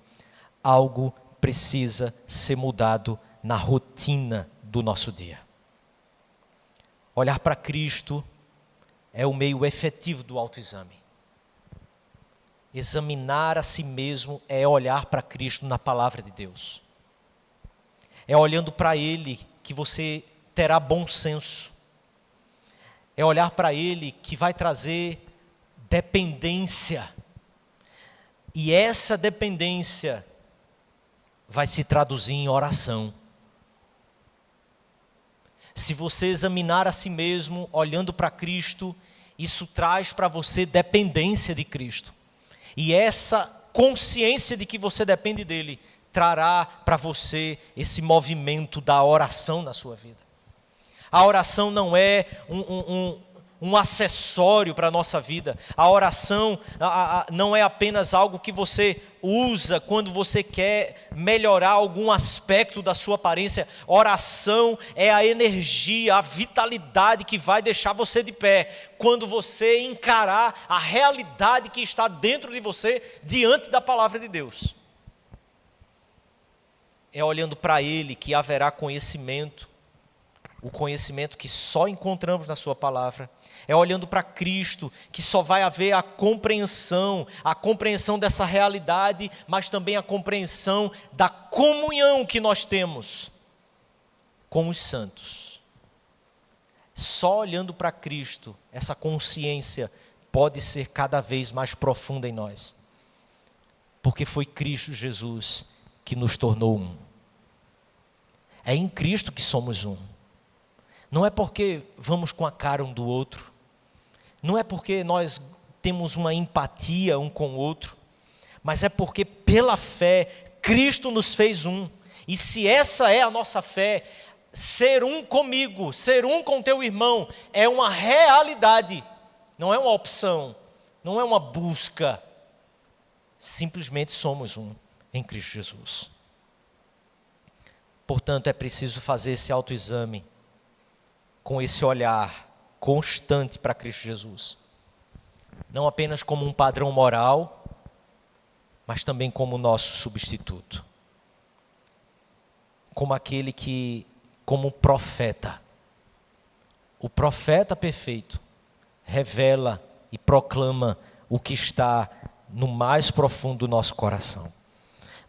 algo precisa ser mudado na rotina do nosso dia. Olhar para Cristo é o meio efetivo do autoexame. Examinar a si mesmo é olhar para Cristo na palavra de Deus. É olhando para Ele que você terá bom senso. É olhar para Ele que vai trazer dependência. E essa dependência vai se traduzir em oração. Se você examinar a si mesmo, olhando para Cristo, isso traz para você dependência de Cristo. E essa consciência de que você depende dele, trará para você esse movimento da oração na sua vida. A oração não é um acessório para a nossa vida. A oração não é apenas algo que você usa quando você quer melhorar algum aspecto da sua aparência. Oração é a energia, a vitalidade que vai deixar você de pé quando você encarar a realidade que está dentro de você diante da palavra de Deus. É olhando para Ele que haverá conhecimento, o conhecimento que só encontramos na sua palavra. É olhando para Cristo que só vai haver a compreensão dessa realidade, mas também a compreensão da comunhão que nós temos com os santos. Só olhando para Cristo, essa consciência pode ser cada vez mais profunda em nós. Porque foi Cristo Jesus que nos tornou um. É em Cristo que somos um. Não é porque vamos com a cara um do outro. Não é porque nós temos uma empatia um com o outro. Mas é porque pela fé, Cristo nos fez um. E se essa é a nossa fé, ser um comigo, ser um com teu irmão, é uma realidade. Não é uma opção, não é uma busca. Simplesmente somos um em Cristo Jesus. Portanto, é preciso fazer esse autoexame com esse olhar constante para Cristo Jesus. Não apenas como um padrão moral, mas também como nosso substituto. Como aquele que, como profeta, o profeta perfeito, revela e proclama o que está no mais profundo do nosso coração.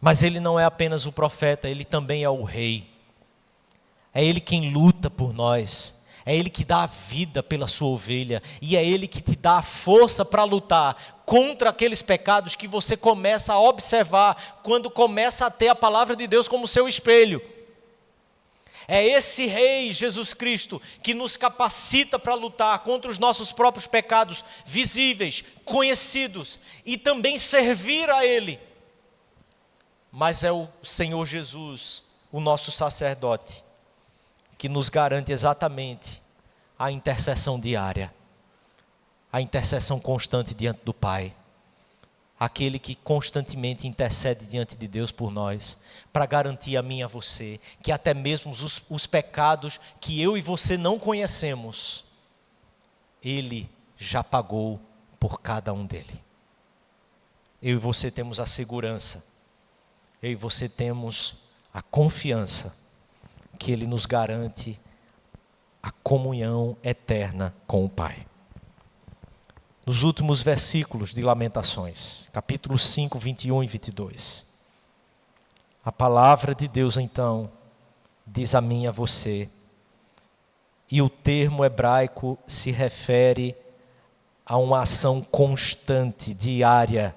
Mas ele não é apenas o profeta, ele também é o rei. É ele quem luta por nós. É ele que dá a vida pela sua ovelha. E é ele que te dá a força para lutar contra aqueles pecados que você começa a observar quando começa a ter a palavra de Deus como seu espelho. É esse Rei Jesus Cristo que nos capacita para lutar contra os nossos próprios pecados visíveis, conhecidos, e também servir a Ele. Mas é o Senhor Jesus, o nosso sacerdote, que nos garante exatamente a intercessão diária, a intercessão constante diante do Pai. Aquele que constantemente intercede diante de Deus por nós, para garantir a mim e a você, que até mesmo os pecados que eu e você não conhecemos, Ele já pagou por cada um dele. Eu e você temos a segurança, eu e você temos a confiança, que Ele nos garante a comunhão eterna com o Pai. Nos últimos versículos de Lamentações, capítulo 5, 21 e 22. A palavra de Deus, então, diz a mim e a você, e o termo hebraico se refere a uma ação constante, diária,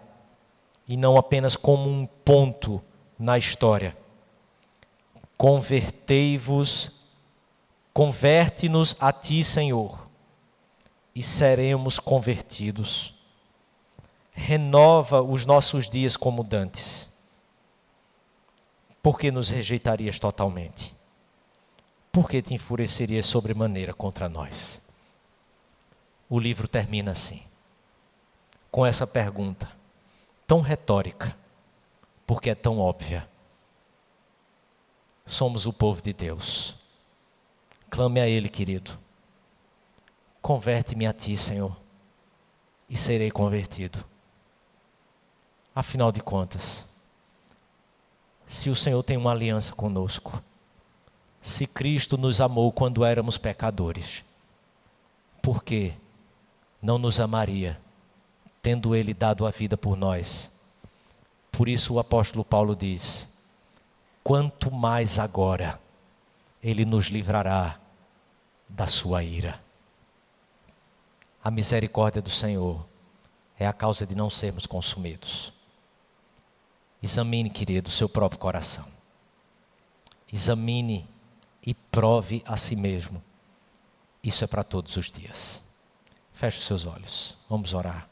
e não apenas como um ponto na história. Converte-nos a Ti, Senhor, e seremos convertidos. Renova os nossos dias como dantes. Por que nos rejeitarias totalmente? Por que te enfurecerias sobremaneira contra nós? O livro termina assim, com essa pergunta, tão retórica, porque é tão óbvia. Somos o povo de Deus. Clame a Ele, querido. Converte-me a Ti, Senhor, e serei convertido. Afinal de contas, se o Senhor tem uma aliança conosco, se Cristo nos amou quando éramos pecadores, por que não nos amaria, tendo Ele dado a vida por nós? Por isso o apóstolo Paulo diz, quanto mais agora Ele nos livrará da sua ira. A misericórdia do Senhor é a causa de não sermos consumidos. Examine, querido, o seu próprio coração. Examine e prove a si mesmo. Isso é para todos os dias. Feche os seus olhos. Vamos orar.